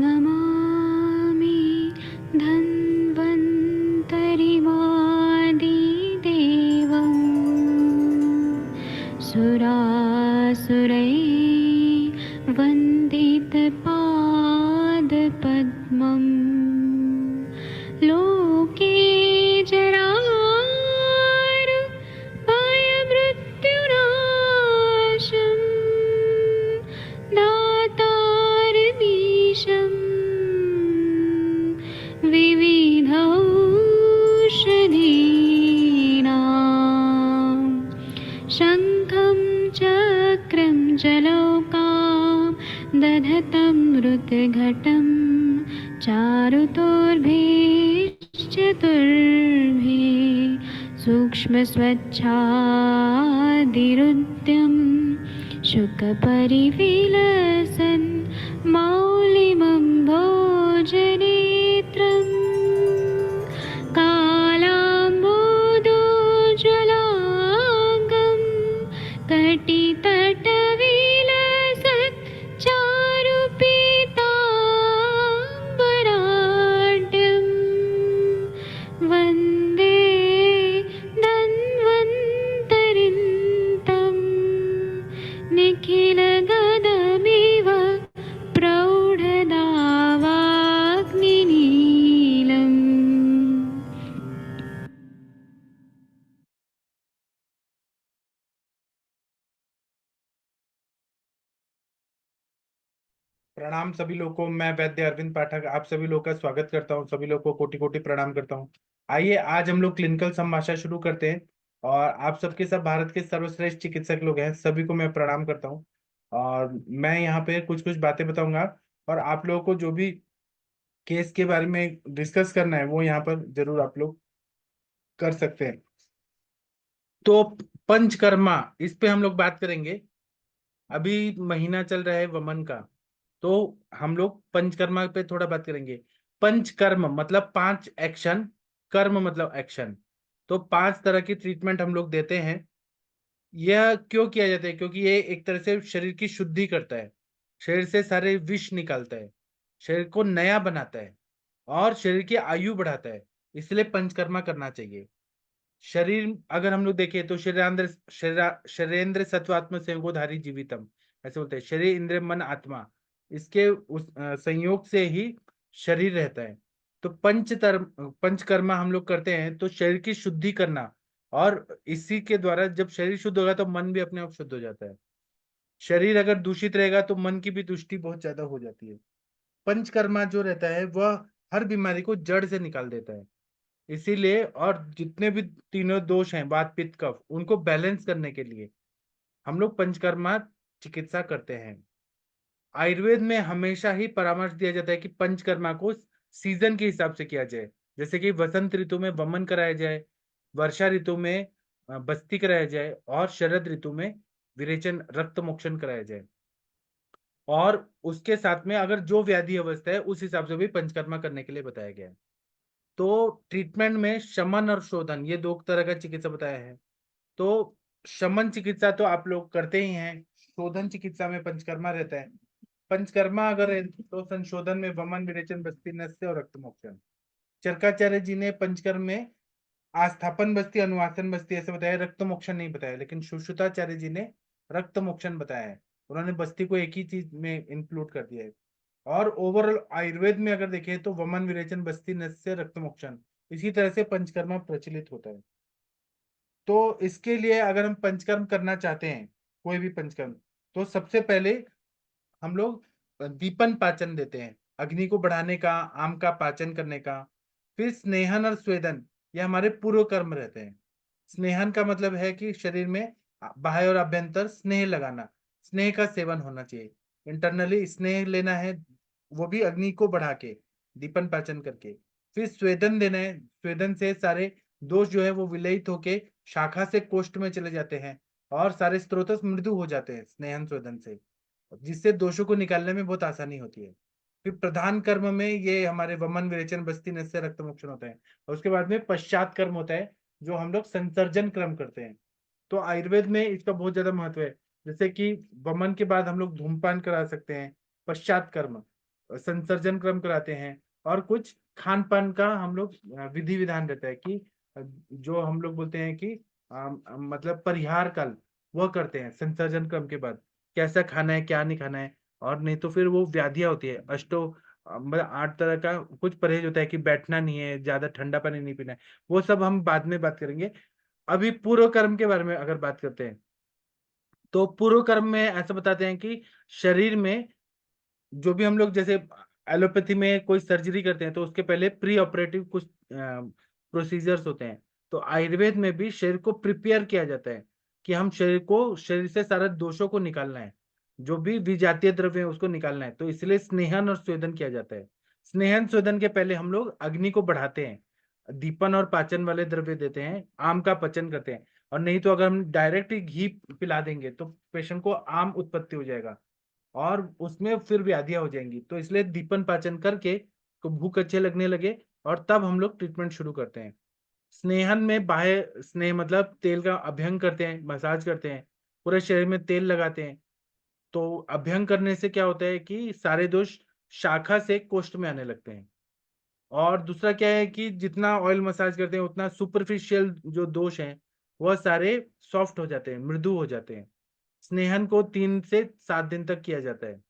नमामि धन्वन्तरिमादिदेवं सुरासुरैर्वन्दितपादपद्मम् लोके जरामृत्युनाशं दातारमीशं विविधौषधीनां शङ्खं चक्रं जलौकां दधतं मृतघटं चारुतोर्भिश्चतुर्भिः सूक्ष्मस्वच्छादिरुद्यं शुकपरिविलसन् मौलिमं भोजनेत्रम् कालाम्बोदोज्ज्वलाङ्गं कटितटविलसत् चारुपीताम्बराढ्यं वन्दे धन्वन्तरिन्तं निखिलगदमिव प्रौढदावाग्निनीलम्। प्रणाम सभी लोगों को। मैं वैद्य अरविंद पाठक आप सभी लोगों का स्वागत करता हूं। सभी लोगों को कोटि कोटि प्रणाम करता हूं। आइए आज हम लोग क्लिनिकल संभाषा शुरू करते हैं। और आप सबके सब भारत के सर्वश्रेष्ठ चिकित्सक लोग हैं, सभी को मैं प्रणाम करता हूं। और मैं यहाँ पे कुछ कुछ बातें बताऊंगा और आप लोगों को जो भी केस के बारे में डिस्कस करना है वो यहाँ पर जरूर आप लोग कर सकते हैं। तो पंचकर्मा, इस पे हम लोग बात करेंगे। अभी महीना चल रहा है वमन का, तो हम लोग पंचकर्मा पे थोड़ा बात करेंगे। पंचकर्म मतलब 5 एक्शन, कर्म मतलब एक्शन। तो 5 तरह की ट्रीटमेंट हम लोग देते हैं। यह क्यों किया जाता है? क्योंकि ये एक तरह से शरीर की शुद्धि करता है, शरीर से सारे विष निकालता है, शरीर को नया बनाता है और शरीर की आयु बढ़ाता है। इसलिए पंचकर्मा करना चाहिए। शरीर अगर हम लोग देखें तो शरीरेंद्र सत्वात्म संयोगोधारी जीवितम, ऐसे बोलते हैं। शरीर, इंद्रिय, मन, आत्मा, इसके उस संयोग से ही शरीर रहता है। तो पंचकर्मा हम लोग करते हैं तो शरीर की शुद्धि करना, और इसी के द्वारा जब शरीर शुद्ध होगा तो मन भी अपने आप शुद्ध हो जाता है। शरीर अगर दूषित रहेगा तो मन की भी दुष्टि बहुत ज्यादा हो जाती है। पंचकर्मा जो रहता है वह हर बीमारी को जड़ से निकाल देता है। इसीलिए, और जितने भी तीनों दोष हैं, वात पित्त कफ, उनको बैलेंस करने के लिए हम लोग पंचकर्मा चिकित्सा करते हैं। आयुर्वेद में हमेशा ही परामर्श दिया जाता है कि पंचकर्मा को सीजन के हिसाब से किया जाए। जैसे कि वसंत ऋतु में वमन कराया जाए, वर्षा ऋतु में बस्ती कराया जाए, और शरद ऋतु में विरेचन रक्त मोक्षण कराया जाए। और उसके साथ में अगर जो व्याधि अवस्था है उस हिसाब से भी पंचकर्मा करने के लिए बताया गया है। तो ट्रीटमेंट में शमन और शोधन, ये 2 तरह का चिकित्सा बताया है। तो शमन चिकित्सा तो आप लोग करते ही हैं, शोधन चिकित्सा में पंचकर्मा रहता है। पंचकर्मा अगर है तो संशोधन में वमन, विरेचन, बस्ती नस्य और रक्त मोक्षण। चरकाचार्य जी ने पंचकर्म में आस्थापन बस्ती, अनुवासन बस्ती ऐसे बताया, रक्त मोक्षण नहीं बताया। लेकिन सुश्रुताचार्य जी ने रक्त मोक्षण बताया है। उन्होंने बस्ती को एक ही चीज में इंक्लूड कर दिया है। और ओवरऑल आयुर्वेद में अगर देखें तो वमन, विरेचन, बस्ती नस्य, रक्त मोक्षण, इसी तरह से पंचकर्मा प्रचलित होता है। तो इसके लिए अगर हम पंचकर्म करना चाहते हैं, कोई भी पंचकर्म, तो सबसे पहले हम लोग दीपन पाचन देते हैं, अग्नि को बढ़ाने का, आम का पाचन करने का। फिर स्नेहन और स्वेदन, ये हमारे पूर्व कर्म रहते हैं। स्नेहन का मतलब है कि शरीर में बाह्य और अभ्यंतर स्नेह लगाना, स्नेह का सेवन होना चाहिए। इंटरनली स्नेह लेना है, वो भी अग्नि को बढ़ा के, दीपन पाचन करके। फिर स्वेदन देना है, स्वेदन से सारे दोष जो है वो विलयित होके शाखा से कोष्ठ में चले जाते हैं और सारे स्त्रोतस मृदु हो जाते हैं स्नेहन स्वेदन से, जिससे दोषों को निकालने में बहुत आसानी होती है। फिर प्रधान कर्म में ये हमारे वमन, विरेचन, बस्ती नस्य, रक्त मोक्षण होता है। और उसके बाद में पश्चात कर्म होता है, जो हम लोग संसर्जन क्रम करते हैं। तो आयुर्वेद में इसका बहुत ज्यादा महत्व है। जैसे कि वमन के बाद हम लोग धूमपान करा सकते हैं, पश्चात कर्म। संसर्जन क्रम कराते हैं, और कुछ खान पान का हम लोग विधि विधान रहता है कि जो हम लोग बोलते हैं कि मतलब परिहार काल वह करते हैं संसर्जन क्रम के बाद, कैसा खाना है क्या नहीं खाना है। और नहीं तो फिर वो व्याधियां होती है अष्टो मतलब 8 तरह का कुछ परहेज होता है कि बैठना नहीं है, ज्यादा ठंडा पानी नहीं पीना है। वो सब हम बाद में बात करेंगे। अभी पूर्व कर्म के बारे में अगर बात करते हैं, तो पूर्व कर्म में ऐसा बताते हैं कि शरीर में जो भी हम लोग जैसे एलोपैथी में कोई सर्जरी करते हैं तो उसके पहले प्री ऑपरेटिव कुछ प्रोसीजर्स होते हैं। तो आयुर्वेद में भी शरीर को प्रिपेयर किया जाता है कि हम शरीर से सारे दोषों को निकालना है, जो भी विजातीय द्रव्य है उसको निकालना है। तो इसलिए स्नेहन और स्वेदन किया जाता है। स्नेहन स्वेदन के पहले हम लोग अग्नि को बढ़ाते हैं, दीपन और पाचन वाले द्रव्य देते हैं, आम का पचन करते हैं। और नहीं तो अगर हम डायरेक्ट ही घी पिला देंगे तो पेशेंट को आम उत्पत्ति हो जाएगा और उसमें फिर व्याधियां हो जाएंगी। तो इसलिए दीपन पाचन करके को भूख अच्छे लगने लगे और तब हम लोग ट्रीटमेंट शुरू करते हैं। स्नेहन में बाह्य स्नेह मतलब तेल का अभ्यंग करते हैं, मसाज करते हैं, पूरे शरीर में तेल लगाते हैं। तो अभ्यंग करने से क्या होता है कि सारे दोष शाखा से कोष्ठ में आने लगते हैं। और दूसरा क्या है कि जितना ऑयल मसाज करते हैं उतना सुपरफिशियल जो दोष हैं वह सारे सॉफ्ट हो जाते हैं, मृदु हो जाते हैं। स्नेहन को 3 से 7 दिन तक किया जाता है,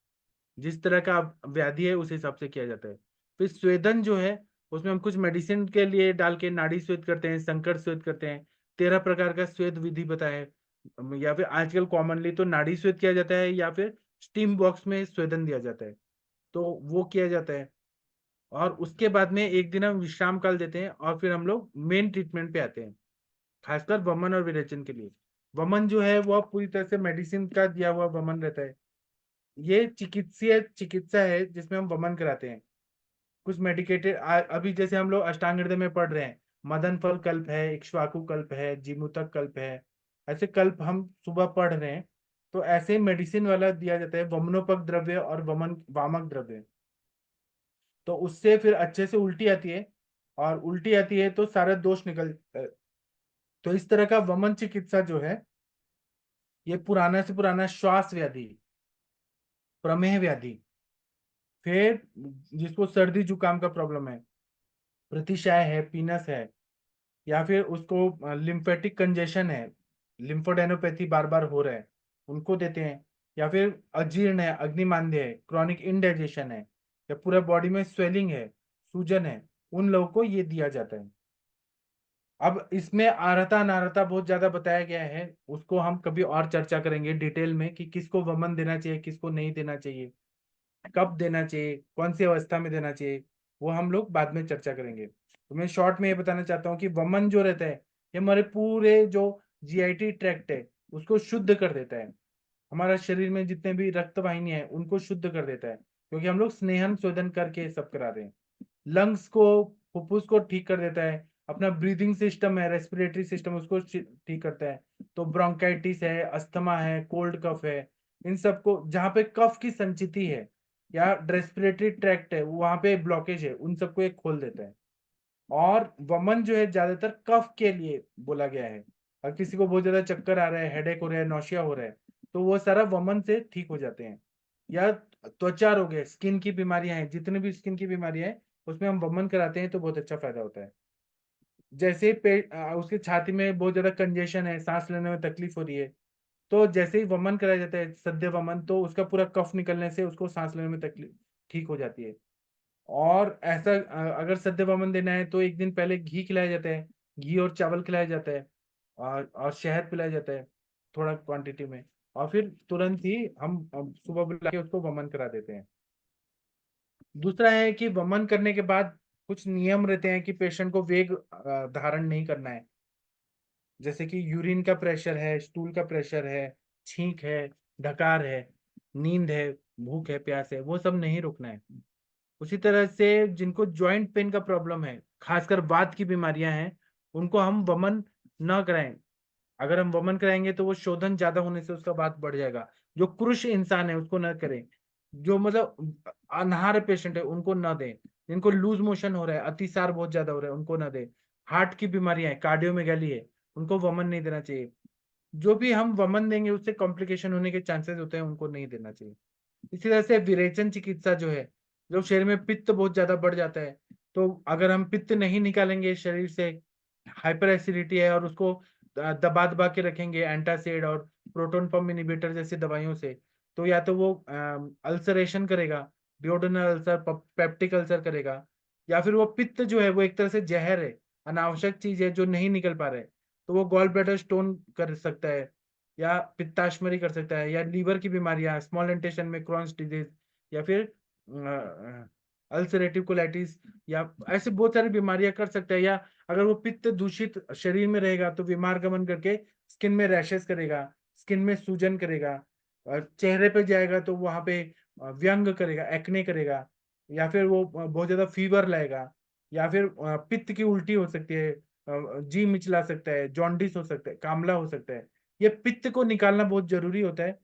जिस तरह का व्याधि है उस हिसाब से किया जाता है। फिर स्वेदन जो है उसमें हम कुछ मेडिसिन के लिए डाल के नाड़ी स्वेद करते हैं, संकट स्वेद करते हैं। 13 प्रकार का स्वेद विधि बताए, या फिर आजकल कॉमनली तो नाड़ी स्वेद किया जाता है या फिर स्टीम बॉक्स में स्वेदन दिया जाता है, तो वो किया जाता है। और उसके बाद में एक दिन हम विश्राम काल देते हैं और फिर हम लोग मेन ट्रीटमेंट पे आते हैं, खासकर वमन और विरेचन के लिए। वमन जो है वह पूरी तरह से मेडिसिन का दिया हुआ वमन रहता है। ये चिकित्सीय चिकित्सा है जिसमें हम वमन कराते हैं। कुछ मेडिकेटेड अभी जैसे हम लोग अष्टांग हृदय में पढ़ रहे हैं, मदन फल कल्प है, इक्ष्वाकु कल्प है, जीमूतक कल्प है, ऐसे कल्प हम सुबह पढ़ रहे हैं। तो ऐसे मेडिसिन वाला दिया जाता है वमनोपक द्रव्य और वमन वामक द्रव्य। तो उससे फिर अच्छे से उल्टी आती है, और उल्टी आती है तो सारा दोष निकल जाता है। तो इस तरह का वमन चिकित्सा जो है ये पुराना से पुराना श्वास व्याधि, प्रमेह व्याधि, फिर जिसको सर्दी जुकाम का प्रॉब्लम है, प्रतिशाय है, पीनस है, या फिर उसको लिम्फेटिक कंजेशन है, लिम्फोडेनोपैथी बार बार हो रहा है, उनको देते हैं। या फिर अजीर्ण है, अग्निमांद्य है, क्रॉनिक इंडाइजेशन है, या पूरा बॉडी में स्वेलिंग है, सूजन है, उन लोगों को ये दिया जाता है। अब इसमें आरता नारता बहुत ज्यादा बताया गया है, उसको हम कभी और चर्चा करेंगे डिटेल में कि किसको वमन देना चाहिए किसको नहीं देना चाहिए, कब देना चाहिए, कौन सी अवस्था में देना चाहिए, वो हम लोग बाद में चर्चा करेंगे। तो मैं शॉर्ट में ये बताना चाहता हूँ कि वमन जो रहता है ये हमारे पूरे जो जीआईटी ट्रैक्ट है उसको शुद्ध कर देता है। हमारा शरीर में जितने भी रक्त वाहिनी है उनको शुद्ध कर देता है, क्योंकि हम लोग स्नेहन शोधन करके सब करा रहे हैं। लंग्स को, फुफ्फुस को ठीक कर देता है। अपना ब्रीदिंग सिस्टम है, रेस्पिरेटरी सिस्टम, उसको ठीक करता है। तो ब्रोंकाइटिस है, अस्थमा है, कोल्ड कफ है, इन सबको जहाँ पे कफ की संचिति है या रेस्पिरेटरी ट्रैक्ट है वहां पे ब्लॉकेज है, उन सबको एक खोल देता है। और वमन जो है ज्यादातर कफ के लिए बोला गया है। अगर किसी को बहुत ज्यादा चक्कर आ रहा है, हेडेक हो रहा है, नौशिया हो रहा है, तो वो सारा वमन से ठीक हो जाते हैं। या त्वचा रोग है, स्किन की बीमारियां हैं, जितनी भी स्किन की बीमारियां हैं उसमें हम वमन कराते हैं तो बहुत अच्छा फायदा होता है। जैसे उसके छाती में बहुत ज्यादा कंजेशन है, सांस लेने में तकलीफ हो रही है, तो जैसे ही वमन कराया जाता है सद्य वमन, तो उसका पूरा कफ निकलने से उसको सांस लेने में तकलीफ ठीक हो जाती है। और ऐसा अगर सद्य वमन देना है तो एक दिन पहले घी खिलाया जाता है, घी और चावल खिलाया जाता है, और शहद पिलाया जाता है थोड़ा क्वांटिटी में। और फिर तुरंत ही हम सुबह बुला के उसको वमन करा देते हैं। दूसरा है कि वमन करने के बाद कुछ नियम रहते हैं कि पेशेंट को वेग धारण नहीं करना है। जैसे कि यूरिन का प्रेशर है, स्टूल का प्रेशर है, छींक है, ढकार है, नींद है, भूख है, प्यास है, वो सब नहीं रुकना है। उसी तरह से जिनको जॉइंट पेन का प्रॉब्लम है, खासकर वात की बीमारियां हैं, उनको हम वमन न कराएं। अगर हम वमन कराएंगे तो वो शोधन ज्यादा होने से उसका बात बढ़ जाएगा। जो कृश इंसान है उसको न करें। जो मतलब अनहार पेशेंट है उनको न दें। जिनको लूज मोशन हो रहा है, अतिसार बहुत ज्यादा हो रहा है, उनको न दें। हार्ट की बीमारियां है, कार्डियोमेगाली है, उनको वमन नहीं देना चाहिए। जो भी हम वमन देंगे उससे कॉम्प्लिकेशन होने के चांसेस होते हैं, उनको नहीं देना चाहिए। इसी तरह से विरेचन चिकित्सा जो है, जब शरीर में पित्त बहुत ज्यादा बढ़ जाता है, तो अगर हम पित्त नहीं निकालेंगे शरीर से, हाइपर एसिडिटी है, और उसको दबा दबा के रखेंगे एंटासिड और प्रोटॉन पंप इनहिबिटर जैसी दवाइयों से, तो या तो वो अल्सरेशन करेगा, डिओडोनल अल्सर, पेप्टिक अल्सर करेगा, या फिर वो पित्त जो है वो एक तरह से जहर है, अनावश्यक चीज है जो नहीं निकल पा रहा है, तो वो गॉल ब्लैडर स्टोन कर सकता है, या पित्ताश्मरी कर सकता है, या लीवर की बीमारियां, स्मॉल इंटेस्टाइन में क्रॉन्स डिजीज, या फिर अल्सरेटिव कोलाइटिस, या ऐसे बहुत सारी बीमारियां कर सकता है। या अगर वो पित्त दूषित शरीर में रहेगा तो बीमार गमन करके स्किन में रैशेस करेगा, स्किन में सूजन करेगा, चेहरे पे जाएगा तो वहां पे व्यंग करेगा, एक्ने करेगा, या फिर वो बहुत ज्यादा फीवर लाएगा, या फिर पित्त की उल्टी हो सकती है, जी मिचला सकता है, जॉन्डिस हो सकता है, कामला हो सकता है। ये पित्त को निकालना बहुत जरूरी होता है।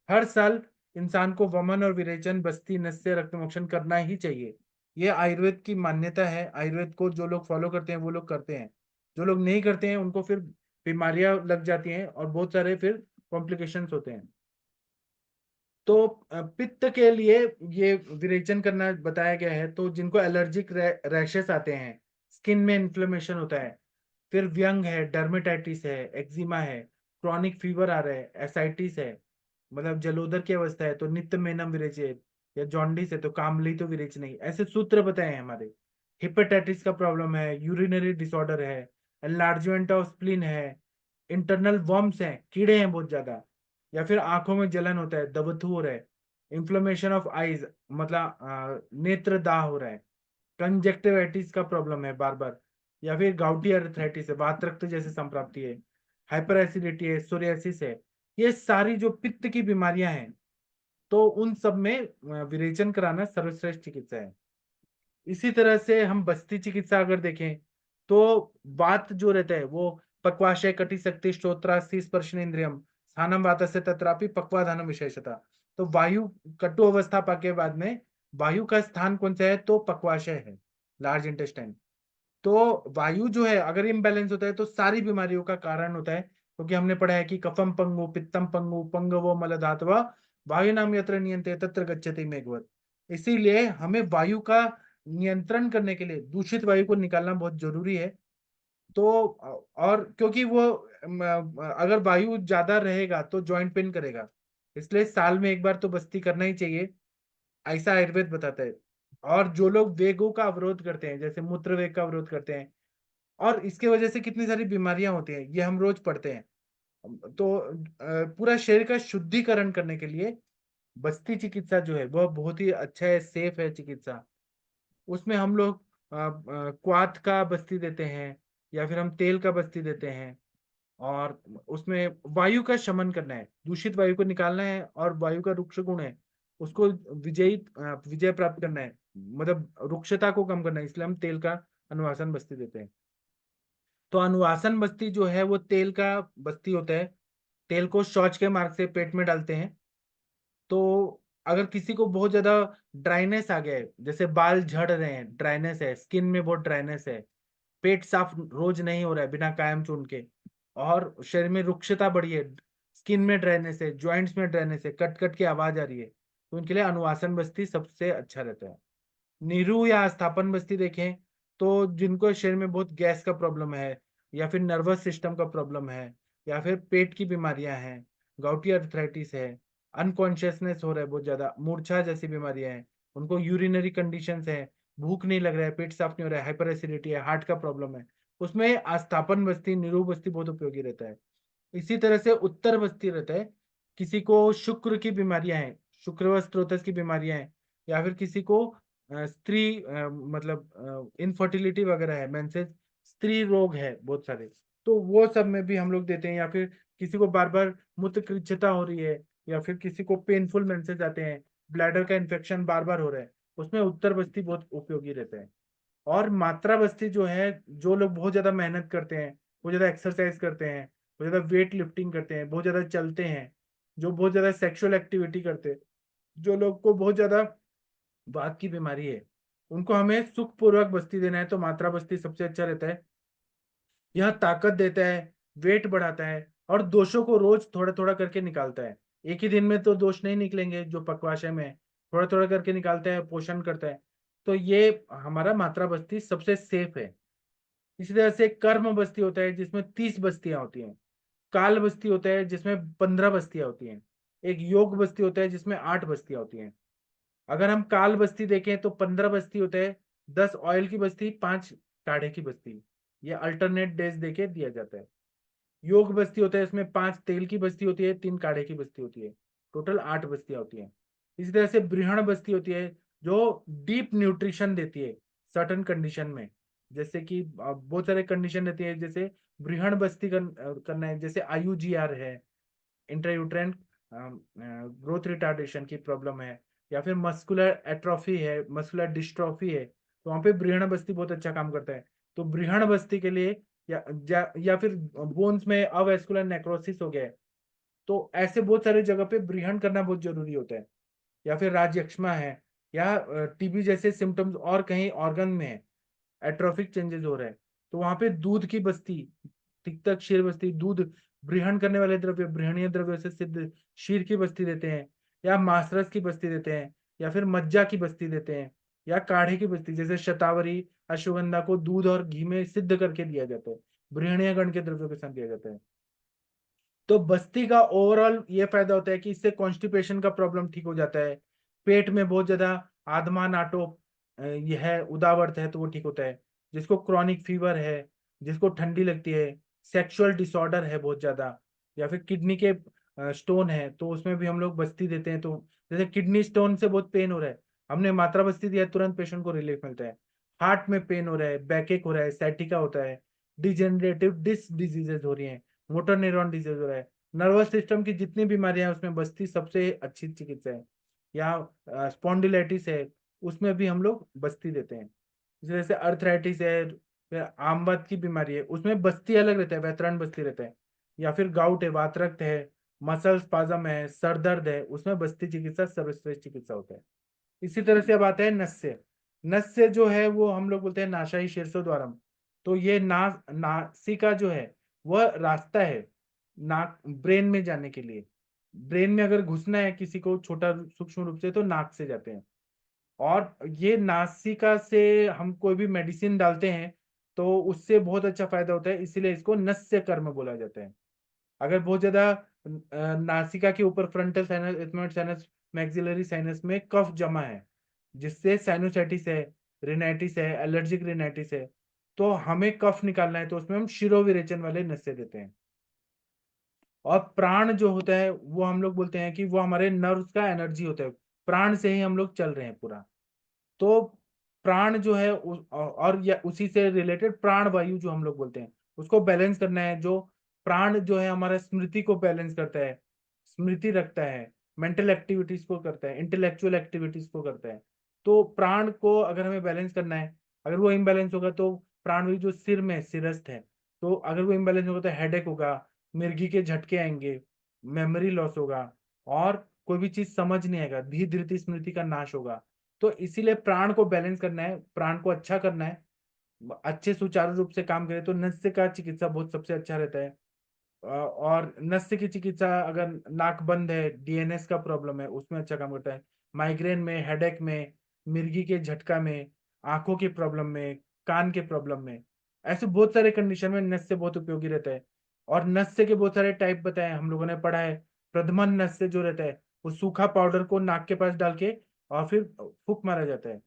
हर साल इंसान को वमन और विरेचन, बस्ती, नस्य, रक्तमोक्षण करना ही चाहिए। ये आयुर्वेद की मान्यता है। आयुर्वेद को जो लोग फॉलो करते हैं वो लोग करते हैं, जो लोग नहीं करते हैं उनको फिर बीमारियां लग जाती हैं और बहुत सारे फिर कॉम्प्लिकेशंस होते हैं। तो पित्त के लिए ये विरेचन करना बताया गया है। तो जिनको एलर्जिक रैशेस आते हैं, स्किन में इन्फ्लेमेशन होता है, फिर व्यंग है, डर्मेटाइटिस है, एक्जिमा है, क्रॉनिक फीवर आ रहा है, एसाइटिस है, मतलब जलोदर की अवस्था है, तो नित्य मेनम विरेचेत, या जॉन्डिस है तो कामली तो विरेच नहीं, ऐसे सूत्र बताए हैं हमारे। हिपेटाइटिस का प्रॉब्लम है, यूरिनरी डिसऑर्डर है, एनलार्जमेंट ऑफ स्प्लीन है, इंटरनल वर्म्स हैं, कीड़े हैं बहुत ज्यादा, या फिर आंखों में जलन होता है, दबथू हो रहा है, इंफ्लेमेशन ऑफ आईज, मतलब नेत्र दाह हो रहा है, कंजेक्टिवाइटिस का प्रॉब्लम है बार बार, या फिर गाउटी अर्थराइटिस है, वात रक्त जैसे संप्राप्ति है, हाइपर एसिडिटी है, सोरियासिस है। ये सारी जो पित्त की बीमारियां हैं, तो उन सब में विरेचन कराना सर्वश्रेष्ठ चिकित्सा है। इसी तरह से हम बस्ती चिकित्सा अगर देखें, तो वात जो रहता है वो पक्वाशय, कटिशक्ति, श्रोत्रास्थि, स्पर्शन इंद्रियम, स्थानम वातस्य तत्रापि पक्वाधानम विशेषता। तो वायु कटु अवस्था पाके बाद में वायु का स्थान कौन सा है, तो पक्वाशय है, लार्ज इंटेस्टाइन। तो वायु जो है अगर इम्बैलेंस होता है तो सारी बीमारियों का कारण होता है, क्योंकि हमने पढ़ा है कि कफम पंगु, पित्तम पंगु, पंगवो मलधातवा, वायु नाम यत्र नियंत्रे तत्र गच्छति मेघवत। इसीलिए हमें वायु का नियंत्रण करने के लिए दूषित वायु को निकालना बहुत जरूरी है। तो और क्योंकि वो अगर वायु ज्यादा रहेगा तो जॉइंट पेन करेगा, इसलिए साल में एक बार तो बस्ती करना ही चाहिए, ऐसा आयुर्वेद बताता है। और जो लोग वेगों का अवरोध करते हैं, जैसे मूत्र वेग का अवरोध करते हैं, और इसके वजह से कितनी सारी बीमारियां होती हैं, ये हम रोज पढ़ते हैं। तो पूरा शरीर का शुद्धिकरण करने के लिए बस्ती चिकित्सा जो है वह बहुत ही अच्छा है, सेफ है चिकित्सा। उसमें हम लोग क्वाथ का बस्ती देते हैं, या फिर हम तेल का बस्ती देते हैं, और उसमें वायु का शमन करना है, दूषित वायु को निकालना है, और वायु का रुक्ष गुण है उसको विजय प्राप्त करना है, मतलब रुक्षता को कम करना है, इसलिए हम तेल का अनुवासन बस्ती देते हैं। तो अनुवासन बस्ती जो है वो तेल का बस्ती होता है। तेल को शौच के मार्ग से पेट में डालते हैं। तो अगर किसी को बहुत ज्यादा ड्राइनेस आ गया है, जैसे बाल झड़ रहे हैं, ड्राइनेस है, स्किन में बहुत ड्राइनेस है, पेट साफ रोज नहीं हो रहा है बिना कायम चून के, और शरीर में रुक्षता बढ़ी है, स्किन में ड्राइनेस है, जॉइंट्स में ड्राइनेस है, कट कट की आवाज आ रही है, तो उनके लिए अनुवासन बस्ती सबसे अच्छा रहता है। नीरू या स्थापन बस्ती देखें, तो जिनको शरीर में बहुत गैस का प्रॉब्लम है, या फिर नर्वस सिस्टम का प्रॉब्लम है, या फिर पेट की बीमारियां हैं, गाउटी अर्थराइटिस है, अनकॉन्शियसनेस हो रहा है बहुत ज्यादा, मूर्छा जैसी बीमारियां हैं, उनको यूरिनरी कंडीशंस है, भूख नहीं लग रहा है, पेट साफ नहीं हो रहा है, हाइपर एसिडिटी है, हार्ट का प्रॉब्लम है, उसमें आस्थापन बस्ती, निरू बस्ती बहुत उपयोगी रहता है। इसी तरह से उत्तर बस्ती रहता है, किसी को शुक्र की बीमारियां हैं, शुक्र व स्त्रोतस की बीमारियां हैं, या फिर किसी को स्त्री मतलब इनफर्टिलिटी वगैरह है, मेंसेस, स्त्री रोग है बहुत सारे, तो वो सब में भी हम लोग देते हैं। या फिर किसी को बार बार मूत्र कृच्छता हो रही है, या फिर किसी को पेनफुल मेंसेस आते हैं, ब्लैडर का इन्फेक्शन बार बार हो रहा है, उसमें उत्तर बस्ती बहुत उपयोगी रहता है। और मात्रा बस्ती जो है, जो लोग बहुत ज्यादा मेहनत करते हैं, बहुत ज्यादा एक्सरसाइज करते हैं, बहुत ज्यादा वेट लिफ्टिंग करते हैं, बहुत ज्यादा चलते हैं, जो बहुत ज्यादा सेक्सुअल एक्टिविटी करते हैं, जो लोग को बहुत ज्यादा वात की बीमारी है, उनको हमें सुख पूर्वक बस्ती देना है, तो मात्रा बस्ती सबसे अच्छा रहता है। यह ताकत देता है, वेट बढ़ाता है, और दोषों को रोज थोड़ा थोड़ा करके निकालता है। एक ही दिन में तो दोष नहीं निकलेंगे जो पक्वाशय में है, थोड़ा थोड़ा करके निकालता है, पोषण करता है। तो ये हमारा मात्रा बस्ती सबसे सेफ है। इसी तरह से कर्म बस्ती होता है जिसमें 30 बस्तियां होती हैं। काल बस्ती होता है जिसमें 15 बस्तियां होती हैं। एक योग बस्ती होता है जिसमें 8 बस्तियां होती हैं। अगर हम काल बस्ती देखें तो 15 बस्ती होते हैं, 10 ऑयल की बस्ती, 5 काढ़े की बस्ती। ये अल्टरनेट डेज देके दिया जाता है। योग बस्ती होता है, इसमें 5 तेल की बस्ती होती है, 3 काढ़े की बस्ती होती है। टोटल 8 बस्तियां होती हैं। इसी तरह से बृहण बस्ती होती है जो डीप न्यूट्रिशन देती है सर्टन कंडीशन में। जैसे कि बहुत सारे कंडीशन रहती है, जैसे बृहण बस्ती करना है, जैसे IUGR है, इंट्रायूट्राइन ग्रोथ रिटार्डेशन की प्रॉब्लम है, या फिर मस्कुलर एट्रोफी है, मस्कुलर डिस्ट्रॉफी है, तो वहां पे बृहण बस्ती बहुत अच्छा काम करता है। तो बृहण बस्ती के लिए या फिर बोन्स में अवैस्कुलर नेक्रोसिस हो गया है, तो ऐसे बहुत सारे जगह पे बृहण करना बहुत जरूरी होता है। या फिर राजयक्ष्मा है, या TB जैसे सिम्टम्स और कहीं ऑर्गन में है, एट्रोफिक चेंजेस हो रहे हैं, तो वहां पे दूध की बस्ती, तिक्तक क्षीर बस्ती, दूध ब्रीहण करने वाले द्रव्य, ब्रीहणीय द्रव्य से सिद्ध क्षीर की बस्ती देते हैं, या मासरस की बस्ती देते हैं, या फिर मज्जा की बस्ती देते हैं, या काढ़े की बस्ती जैसे शतावरी, अश्वगंधा को दूध और घी में सिद्ध करके दिया जाता है, ब्रीहणीय गण के द्रव्यों के साथ दिया जाता है। तो बस्ती का ओवरऑल ये फायदा होता है कि इससे कॉन्स्टिपेशन का प्रॉब्लम ठीक हो जाता है। पेट में बहुत ज्यादा आदमा नाटो यह है, उदावरत है, तो वो ठीक होता है। जिसको क्रॉनिक फीवर है, जिसको ठंडी लगती है, सेक्सुअल डिसऑर्डर है बहुत ज्यादा, या फिर किडनी के स्टोन है, तो उसमें भी हम लोग बस्ती देते हैं। तो जैसे किडनी स्टोन से बहुत पेन हो रहा है, हमने मात्रा बस्ती दिया, तुरंत पेशेंट को रिलीफ मिलता है। हार्ट में पेन हो रहा है, बैकएक हो रहा है, सैटिका होता है, डिजेनरेटिव डिस्क डिजीजेज हो रही हैं, मोटर न्यूरॉन डिजीज हो रहा है, नर्वस सिस्टम की जितनी बीमारियां हैं उसमें बस्ती सबसे अच्छी चिकित्सा है। या स्पॉन्डिलाइटिस है, उसमें भी हम लोग बस्ती देते हैं। जैसे अर्थराइटिस है, फिर आमवात की बीमारी है, उसमें बस्ती अलग रहता है, वैतरण बस्ती रहता है। या फिर गाउट है, वातरक्त है, मसल स्पाज्म है, सर दर्द है, उसमें बस्ती चिकित्सा सर्वश्रेष्ठ चिकित्सा होता है। इसी तरह से अब आता है नस्य। नस्य जो है वो हम लोग बोलते हैं नाशाई शीर्षोद्वारम। तो ये नासिका जो है वह रास्ता है नाक ब्रेन में जाने के लिए। ब्रेन में अगर घुसना है किसी को छोटा सूक्ष्म रूप से, तो नाक से जाते हैं। और ये नासिका से हम कोई भी मेडिसिन डालते हैं तो उससे बहुत अच्छा फायदा होता है, इसीलिए इसको नस्य कर्म बोला जाता है। अगर बहुत ज्यादा नासिका के ऊपर frontal sinus, ethmoid sinus, maxillary sinus में कफ जमा है, जिससे साइनोसाइटिस है, रिनाइटिस है, एलर्जिक रिनाइटिस है, तो हमें कफ निकालना है, तो उसमें हम शिरोविरेचन वाले नस्य देते हैं। और प्राण जो होता है वो हम लोग बोलते हैं कि वो हमारे नर्व्स का एनर्जी होता है। प्राण से ही हम लोग चल रहे हैं पूरा। तो प्राण जो है और या उसी से रिलेटेड प्राण वायु जो हम लोग बोलते हैं, उसको बैलेंस करना है। जो प्राण जो है हमारा स्मृति को बैलेंस करता है, स्मृति रखता है, मेंटल एक्टिविटीज को करता है, इंटेलेक्चुअल एक्टिविटीज को करता है। तो प्राण को अगर हमें बैलेंस करना है, अगर वो इम्बैलेंस होगा तो प्राण वायु जो सिर में सिरस्थ है, तो अगर वो इम्बैलेंस होगा तो हेडेक होगा, मिर्गी के झटके आएंगे, मेमोरी लॉस होगा, और कोई भी चीज समझ नहीं आएगा, धीरे धीरे स्मृति का नाश होगा। तो इसीलिए प्राण को बैलेंस करना है, प्राण को अच्छा करना है, अच्छे सुचारू रूप से काम करे, तो नस्य का चिकित्सा बहुत सबसे अच्छा रहता है। और नस्य की चिकित्सा अगर नाक बंद है, DNS का प्रॉब्लम है, उसमें अच्छा काम करता है। माइग्रेन में, हेडेक में, मिर्गी के झटका में, आंखों की प्रॉब्लम में, कान के प्रॉब्लम में, ऐसे बहुत सारे कंडीशन में नस्य बहुत उपयोगी रहता है। और नस्य के बहुत सारे टाइप बताए हम लोगों ने पढ़ा है। प्रधमन नस्य जो रहता है, वो सूखा पाउडर को नाक के पास डाल के और फिर फूक मारा जाता है।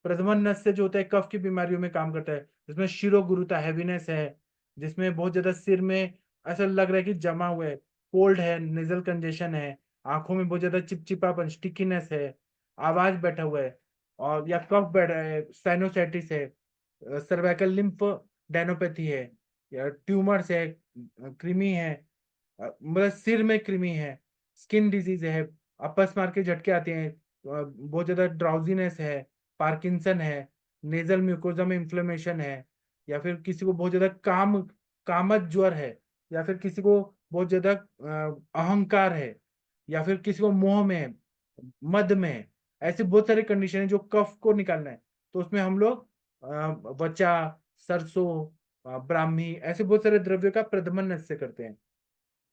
प्रधमन नस्य जो होता है कफ की बीमारियों में काम करता है, जिसमें शिरोगुरुता, हैवीनेस है, जिसमें बहुत ज्यादा सिर में ऐसा लग रहा है कि जमा हुआ है, कोल्ड है, नेजल कंजेशन है, आंखों में बहुत ज्यादा चिपचिपापन, स्टिकीनेस है, आवाज बैठा हुआ है, और या कफ बैठ रहा है, साइनोसाइटिस है, सर्वाइकल लिम्फ डेनोपैथी है, या ट्यूमर्स है, कृमि है, मतलब सिर में कृमि है, स्किन डिजीज है, अपस मार के झटके आते हैं, बहुत ज्यादा ड्राउजीनेस है, पार्किंसन है, नेजल म्यूकोजा में इन्फ्लेमेशन है, या फिर किसी को बहुत ज्यादा कामत ज्वर है, या फिर किसी को बहुत ज्यादा अहंकार है, या फिर किसी को मोह में है, मद में है। ऐसे बहुत सारे कंडीशन है जो कफ को निकालना है, तो उसमें हम लोग वचा, सरसों, ब्राह्मी, ऐसे बहुत सारे द्रव्यों का प्रदमन नस्य करते हैं।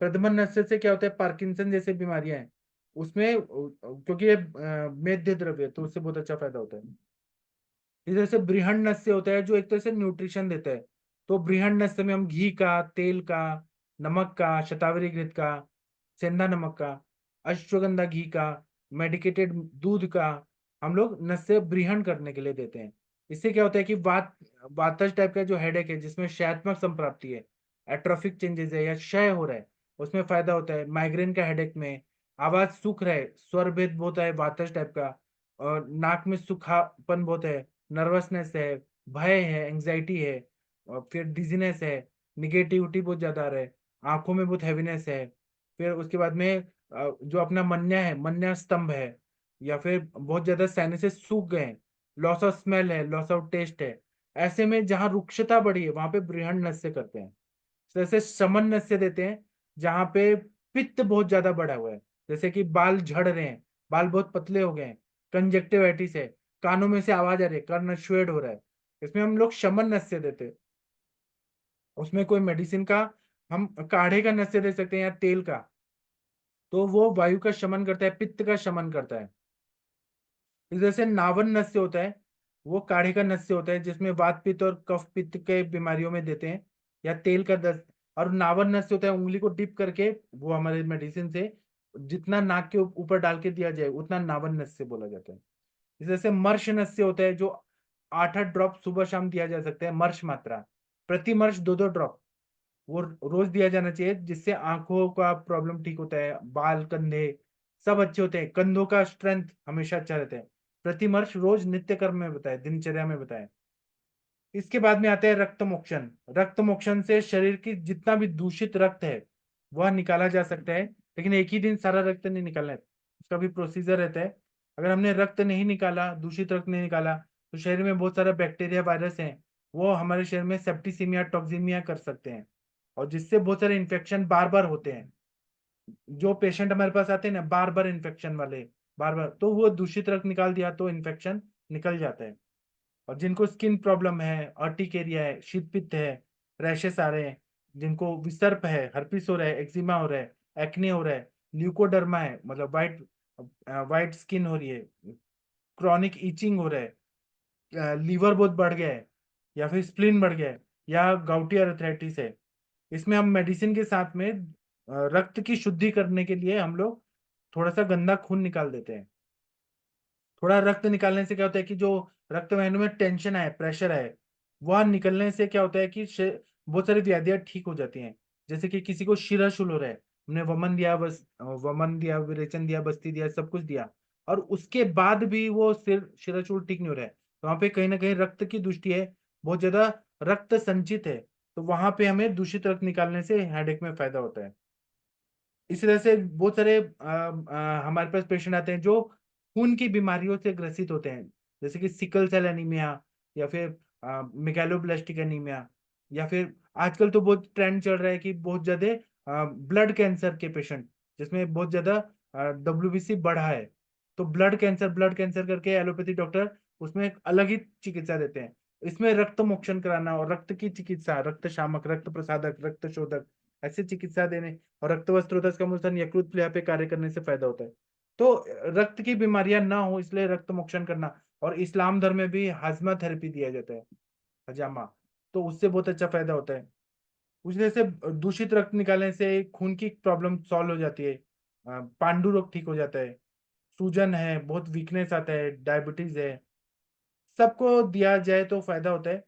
प्रदमन नस्य से क्या होता है, पार्किंसन जैसे बीमारियां हैं, उसमें क्योंकि ये मेद्य द्रव्य है तो उससे बहुत अच्छा फायदा होता है। इस तरह से बृहन नस्य होता है जो एक तरह से न्यूट्रिशन देता है। तो बृहन नस्य में हम घी का, तेल का, नमक का, शतावरी घृत का, सेंधा नमक का, अश्वगंधा घी का, मेडिकेटेड दूध का हम लोग नस्य बृहन करने के लिए देते हैं। इससे क्या होता है कि वातज टाइप का जो हेडेक है जिसमें क्षयात्मक संप्राप्ति है, एट्रोफिक चेंजेस है या क्षय हो रहा है, उसमें फायदा होता है। माइग्रेन का हेडेक में आवाज सूख रहा है, स्वर भेद बहुत है वातज टाइप का, और नाक में सूखापन बहुत है, नर्वसनेस है, भय है, एंग्जाइटी है, और फिर डिजीनेस है, निगेटिविटी बहुत ज्यादा आ रहा है, आंखों में बहुत हैवीनेस है, फिर उसके बाद में जो अपना मन्या है, मन्या स्तंभ है, या फिर बहुत ज्यादा साइनसेस सूख गए हैं, लॉस ऑफ स्मेल है, लॉस ऑफ टेस्ट है। ऐसे में जहां रुक्षता बढ़ी है वहां पे बृहण नस्य करते हैं। जैसे शमन नस्य देते हैं जहां पे पित्त बहुत ज्यादा बढ़ा हुआ है, जैसे कि बाल झड़ रहे हैं, बाल बहुत पतले हो गए हैं, कंजक्टिवाइटिस है, कानों में से आवाज आ रही है, कर्ण श्वेड हो रहा है, इसमें हम लोग शमन नस्य देते हैं। उसमें कोई मेडिसिन का, हम काढ़े का नस्य दे सकते हैं या तेल का, तो वो वायु का शमन करता है, पित्त का शमन करता है। इस तरह से नावन नस्य होता है, वो काढ़े का नस्य होता है जिसमें वात पित्त और कफ पित्त के बीमारियों में देते हैं, या तेल का दस। और नावन नस्य होता है उंगली को डिप करके, वो हमारे मेडिसिन से जितना नाक के ऊपर डाल के दिया जाए उतना नावन नस्य बोला जाता है। इस तरह से मर्श नस्य होता है जो 8-8 ड्रॉप सुबह शाम दिया जा सकता है, मर्श मात्रा, प्रति मर्श 2-2 ड्रॉप वो रोज दिया जाना चाहिए, जिससे आंखों का प्रॉब्लम ठीक होता है, बाल, कंधे सब अच्छे होते हैं, कंधों का स्ट्रेंथ हमेशा अच्छा रहता है। प्रतिमर्श रोज नित्य कर्म में बताए, दिनचर्या में बताए। इसके बाद में आता है रक्त मोक्षण। रक्त मोक्षण से शरीर की जितना भी दूषित रक्त है वह निकाला जा सकता है, लेकिन एक ही दिन सारा रक्त नहीं निकालना है, उसका भी प्रोसीजर रहता है। अगर हमने रक्त नहीं निकाला, दूषित रक्त नहीं निकाला, तो शरीर में बहुत सारा बैक्टीरिया, वायरस हैं, वो हमारे शरीर में सेप्टिसीमिया, टॉक्सीमिया कर सकते हैं, और जिससे बहुत सारे इन्फेक्शन बार बार होते हैं। जो पेशेंट हमारे पास आते हैं ना बार बार इन्फेक्शन वाले, बार बार, तो वो दूषित रक्त निकाल दिया तो इन्फेक्शन निकल जाता है। और जिनको स्किन प्रॉब्लम है, अर्टिकेरिया है, शीत पित्त है, रैशेस आ रहे हैं, जिनको विसर्प है, हर्पिस हो रहा है, एक्जिमा हो रहा है, एक्ने हो रहा है, ल्यूकोडर्मा है, मतलब वाइट वाइट स्किन हो रही है, क्रॉनिक ईचिंग हो रहा है, लीवर बहुत बढ़ गया है, या फिर स्प्लीन बढ़ गया है, या गाउटी अर्थराइटिस है, इसमें हम मेडिसिन के साथ में रक्त की शुद्धि करने के लिए हम लोग थोड़ा सा गंदा खून निकाल देते हैं। थोड़ा रक्त निकालने से क्या होता है कि जो रक्त वाहिनी में टेंशन है, प्रेशर है, वह निकलने से क्या होता है कि बहुत सारी व्याधियां ठीक हो जाती हैं। जैसे कि किसी को शिराशूल हो रहा है, हमने वमन दिया, बस वमन दिया, विरेचन दिया, बस्ती दिया, सब कुछ दिया, और उसके बाद भी वो शिराशूल ठीक नहीं हो रहा है, तो वहां पे कहीं ना कहीं रक्त की दृष्टि है, बहुत ज्यादा रक्त संचित है, तो वहां पे हमें दूषित रक्त निकालने से हेडेक में फायदा होता है। इसी तरह से बहुत सारे हमारे पास पेशेंट आते हैं जो खून की बीमारियों से ग्रसित होते हैं, जैसे कि सिकल सेल एनीमिया, या फिर मेगालोब्लास्टिक एनीमिया, या फिर आजकल तो बहुत ट्रेंड चल रहा है कि बहुत ज्यादा ब्लड कैंसर के पेशेंट, जिसमें बहुत ज्यादा WBC बढ़ा है, तो ब्लड कैंसर करके एलोपैथी डॉक्टर उसमें एक अलग ही चिकित्सा देते हैं। इसमें रक्त मोक्षण कराना और रक्त की चिकित्सा, रक्त शामक, रक्त प्रसादक, रक्त शोधक, ऐसी चिकित्सा देने, और रक्त वस्त्रोदस का मूलतन यकृत प्लीहा पे कार्य करने से फायदा होता है। तो रक्त की बीमारियां ना हो इसलिए रक्त मोक्षण करना। और इस्लाम धर्म में भी हाजमा थेरेपी दिया जाता है, हजामा, तो उससे बहुत अच्छा फायदा होता है। उस वजह से दूषित रक्त निकालने से खून की प्रॉब्लम सॉल्व हो जाती है, पांडु रोग ठीक हो जाता है, सूजन है, बहुत वीकनेस आता है, डायबिटीज है, सबको दिया जाए तो फायदा होता है।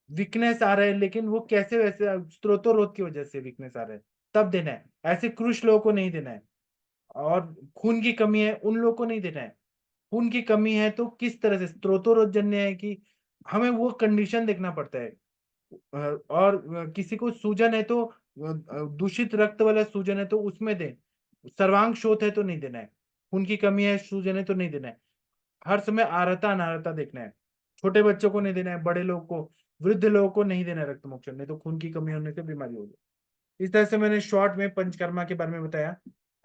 वीकनेस आ रहा है लेकिन वो कैसे, वैसे स्त्रोतोरोध की वजह से वीकनेस आ रहा है, तब देना है, ऐसे क्रुश लोगों को नहीं देना है। और खून की कमी है उन लोगों को नहीं देना है। खून की कमी है तो किस तरह से स्त्रोतोरोध जन्य है कि हमें वो कंडीशन देखना पड़ता है। और किसी को सूजन है तो दूषित रक्त वाला सूजन है तो उसमें दे, सर्वांग शोथ है तो नहीं देना है, खून की कमी है, सूजन है तो नहीं देना है। हर समय आरता अनारता देखना है, छोटे बच्चों को नहीं देना है, बड़े लोगों को, वृद्ध लोगों को नहीं देना है रक्त मोक्षण, नहीं तो खून की कमी होने से बीमारी होगी। इस तरह से मैंने शॉर्ट में पंचकर्मा के बारे में बताया।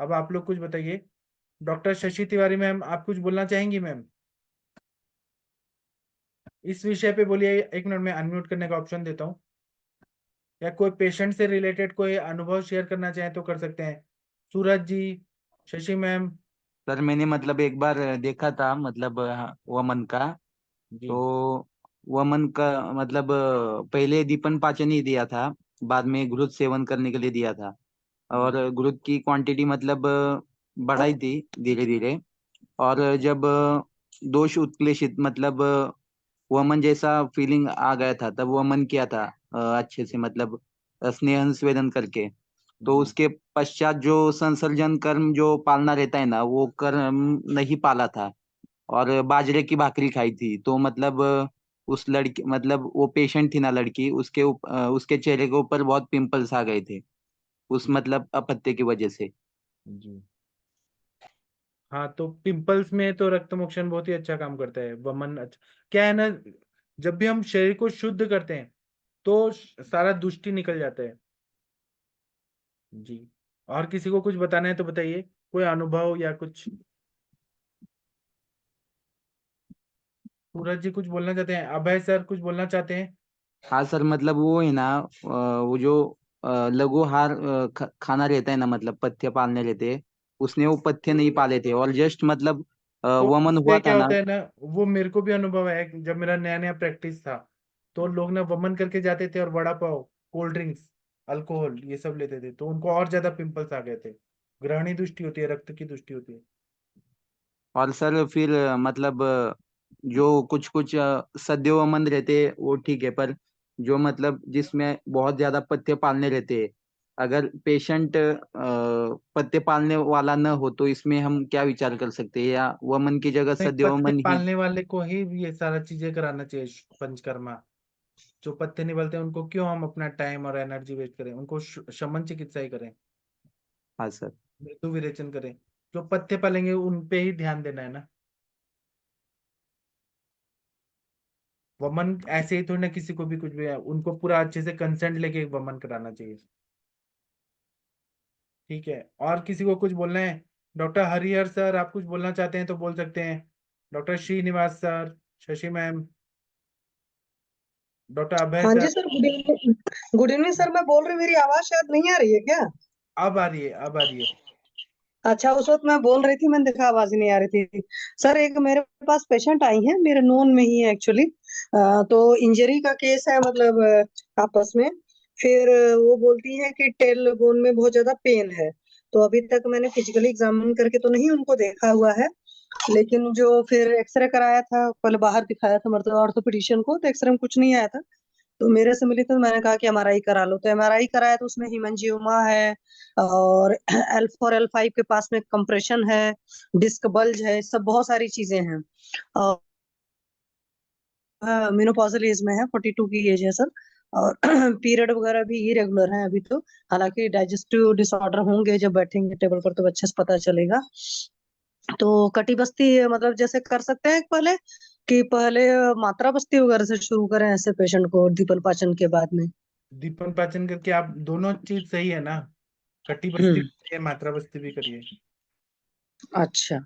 अब आप लोग कुछ बताइए। डॉक्टर शशि तिवारी मैम, आप कुछ बोलना चाहेंगी मैम इस विषय पे? बोलिए, 1 मिनट में अनम्यूट करने का ऑप्शन देता हूँ, या कोई पेशेंट से रिलेटेड कोई अनुभव शेयर करना चाहे तो कर सकते हैं। सूरज जी, शशि मैम, सर मैंने मतलब एक बार देखा था मतलब वमन का। जी। तो वमन का मतलब पहले दीपन पाचन ही दिया था, बाद में घृत सेवन करने के लिए दिया था। जी। और घृत की क्वांटिटी मतलब बढ़ाई थी धीरे धीरे। और जब दोष उत्क्लेशित मतलब वमन जैसा फीलिंग आ गया था, तब वमन किया था अच्छे से मतलब स्नेहन स्वेदन करके। तो जी। उसके पश्चात जो संसर्जन कर्म जो पालना रहता है ना, वो कर्म नहीं पाला था। और बाजरे की भाकरी खाई थी। तो मतलब उस लड़की मतलब वो पेशेंट थी ना लड़की, उसके चेहरे के ऊपर बहुत पिंपल्स आ गए थे उस मतलब अपत्य की वजह से। जी। हाँ, तो पिंपल्स में तो रक्त मोक्षण बहुत ही अच्छा काम करता है वमन। अच्छा, क्या है ना, जब भी हम शरीर को शुद्ध करते हैं तो सारा दुष्टि निकल जाता है। जी। और किसी को कुछ बताना है तो बताइए, कोई अनुभव या कुछ। सूरज जी कुछ बोलना चाहते हैं, अभय सर कुछ बोलना चाहते हैं। हाँ सर, मतलब वो है ना वो जो लघुहार खाना रहता है ना, मतलब पथ्य पालने रहते हैं। उसने वो पथ्य नहीं पाले थे और जस्ट मतलब तो वमन इससे हुआ था क्या ना। होता है ना, वो मेरे को भी अनुभव है, जब मेरा नया नया प्रैक्टिस था तो लोग ना वमन करके जाते थे और vada pav, cold drinks, alcohol ये सब लेते थे, तो उनको और ज्यादा पिंपल्स आ गए थे। ग्रहणी दृष्टि होती है, रक्त की दृष्टि होती है। और सर फिर मतलब जो कुछ कुछ सद्य वमन रहते हैं वो ठीक है, पर जो मतलब जिसमें बहुत ज्यादा पथ्य पालने रहते हैं, अगर पेशेंट पथ्य पालने वाला न हो तो इसमें हम क्या विचार कर सकते हैं, या वमन की जगह नहीं, सद्य पत्ते वमन ही। पालने वाले को ही ये सारा चीजें कराना चाहिए, पंचकर्मा। जो पत्ते नहीं पालते उनको क्यों हम अपना टाइम और एनर्जी वेस्ट करें, उनको शमन चिकित्सा ही करें, हाँ सर। मृत्यु विरेचन करें। जो पत्ते पालेंगे उन पे ही ध्यान देना है ना। वमन ऐसे ही थोड़ी ना किसी को भी कुछ भी है, उनको पूरा अच्छे से कंसेंट लेके वमन कराना चाहिए। ठीक है, और किसी को कुछ बोलना है। डॉक्टर हरिहर सर, आप कुछ बोलना चाहते हैं तो बोल सकते हैं। Doctor Srinivas sir, Shashi ma'am, doctor Abhay हाँ सर। जी sir, good evening. Good evening sir, मैं बोल रही, मेरी आवाज शायद नहीं आ रही है क्या? अब आ रही है, अब आ रही है। अच्छा, उस वक्त मैं बोल रही थी, मैंने देखा आवाज ही नहीं आ रही थी। सर, एक मेरे पास पेशेंट आई है, मेरे नोन में ही है एक्चुअली। तो इंजरी का केस है, मतलब आपस में। फिर वो बोलती है कि टेल बोन में बहुत ज्यादा पेन है। तो अभी तक मैंने फिजिकली एग्जामिन करके तो नहीं उनको देखा हुआ है, लेकिन जो फिर एक्सरे कराया था, पहले बाहर दिखाया था मतलब ऑर्थोपेडिशियन को, तो एक्सरे में कुछ नहीं आया था। तो मेरे से मिली तो मैंने कहा कि एमआरआई करा लो, तो एमआरआई कराया तो उसमें हीमेंजियोमा है, और L4 L5 के पास में कंप्रेशन है, डिस्क बल्ज है, सब बहुत सारी चीजें हैं। और मेनोपॉजल एज में है, 42 की एज है सर। और पीरियड वगैरह भी इरेगुलर है अभी तो। हालांकि डाइजेस्टिव डिसऑर्डर होंगे, जब बैठेंगे टेबल पर तो अच्छे से पता चलेगा। तो कटी बस्ती मतलब जैसे कर सकते हैं पहले, कि पहले मात्रा बस्ती वगैरह से शुरू करें ऐसे पेशेंट को दीपन पाचन के बाद में। दीपन पाचन करके आप दोनों चीज सही है ना, कटी बस्ती भी हम्म। करिए, मात्रा बस्ती भी करिए। अच्छा,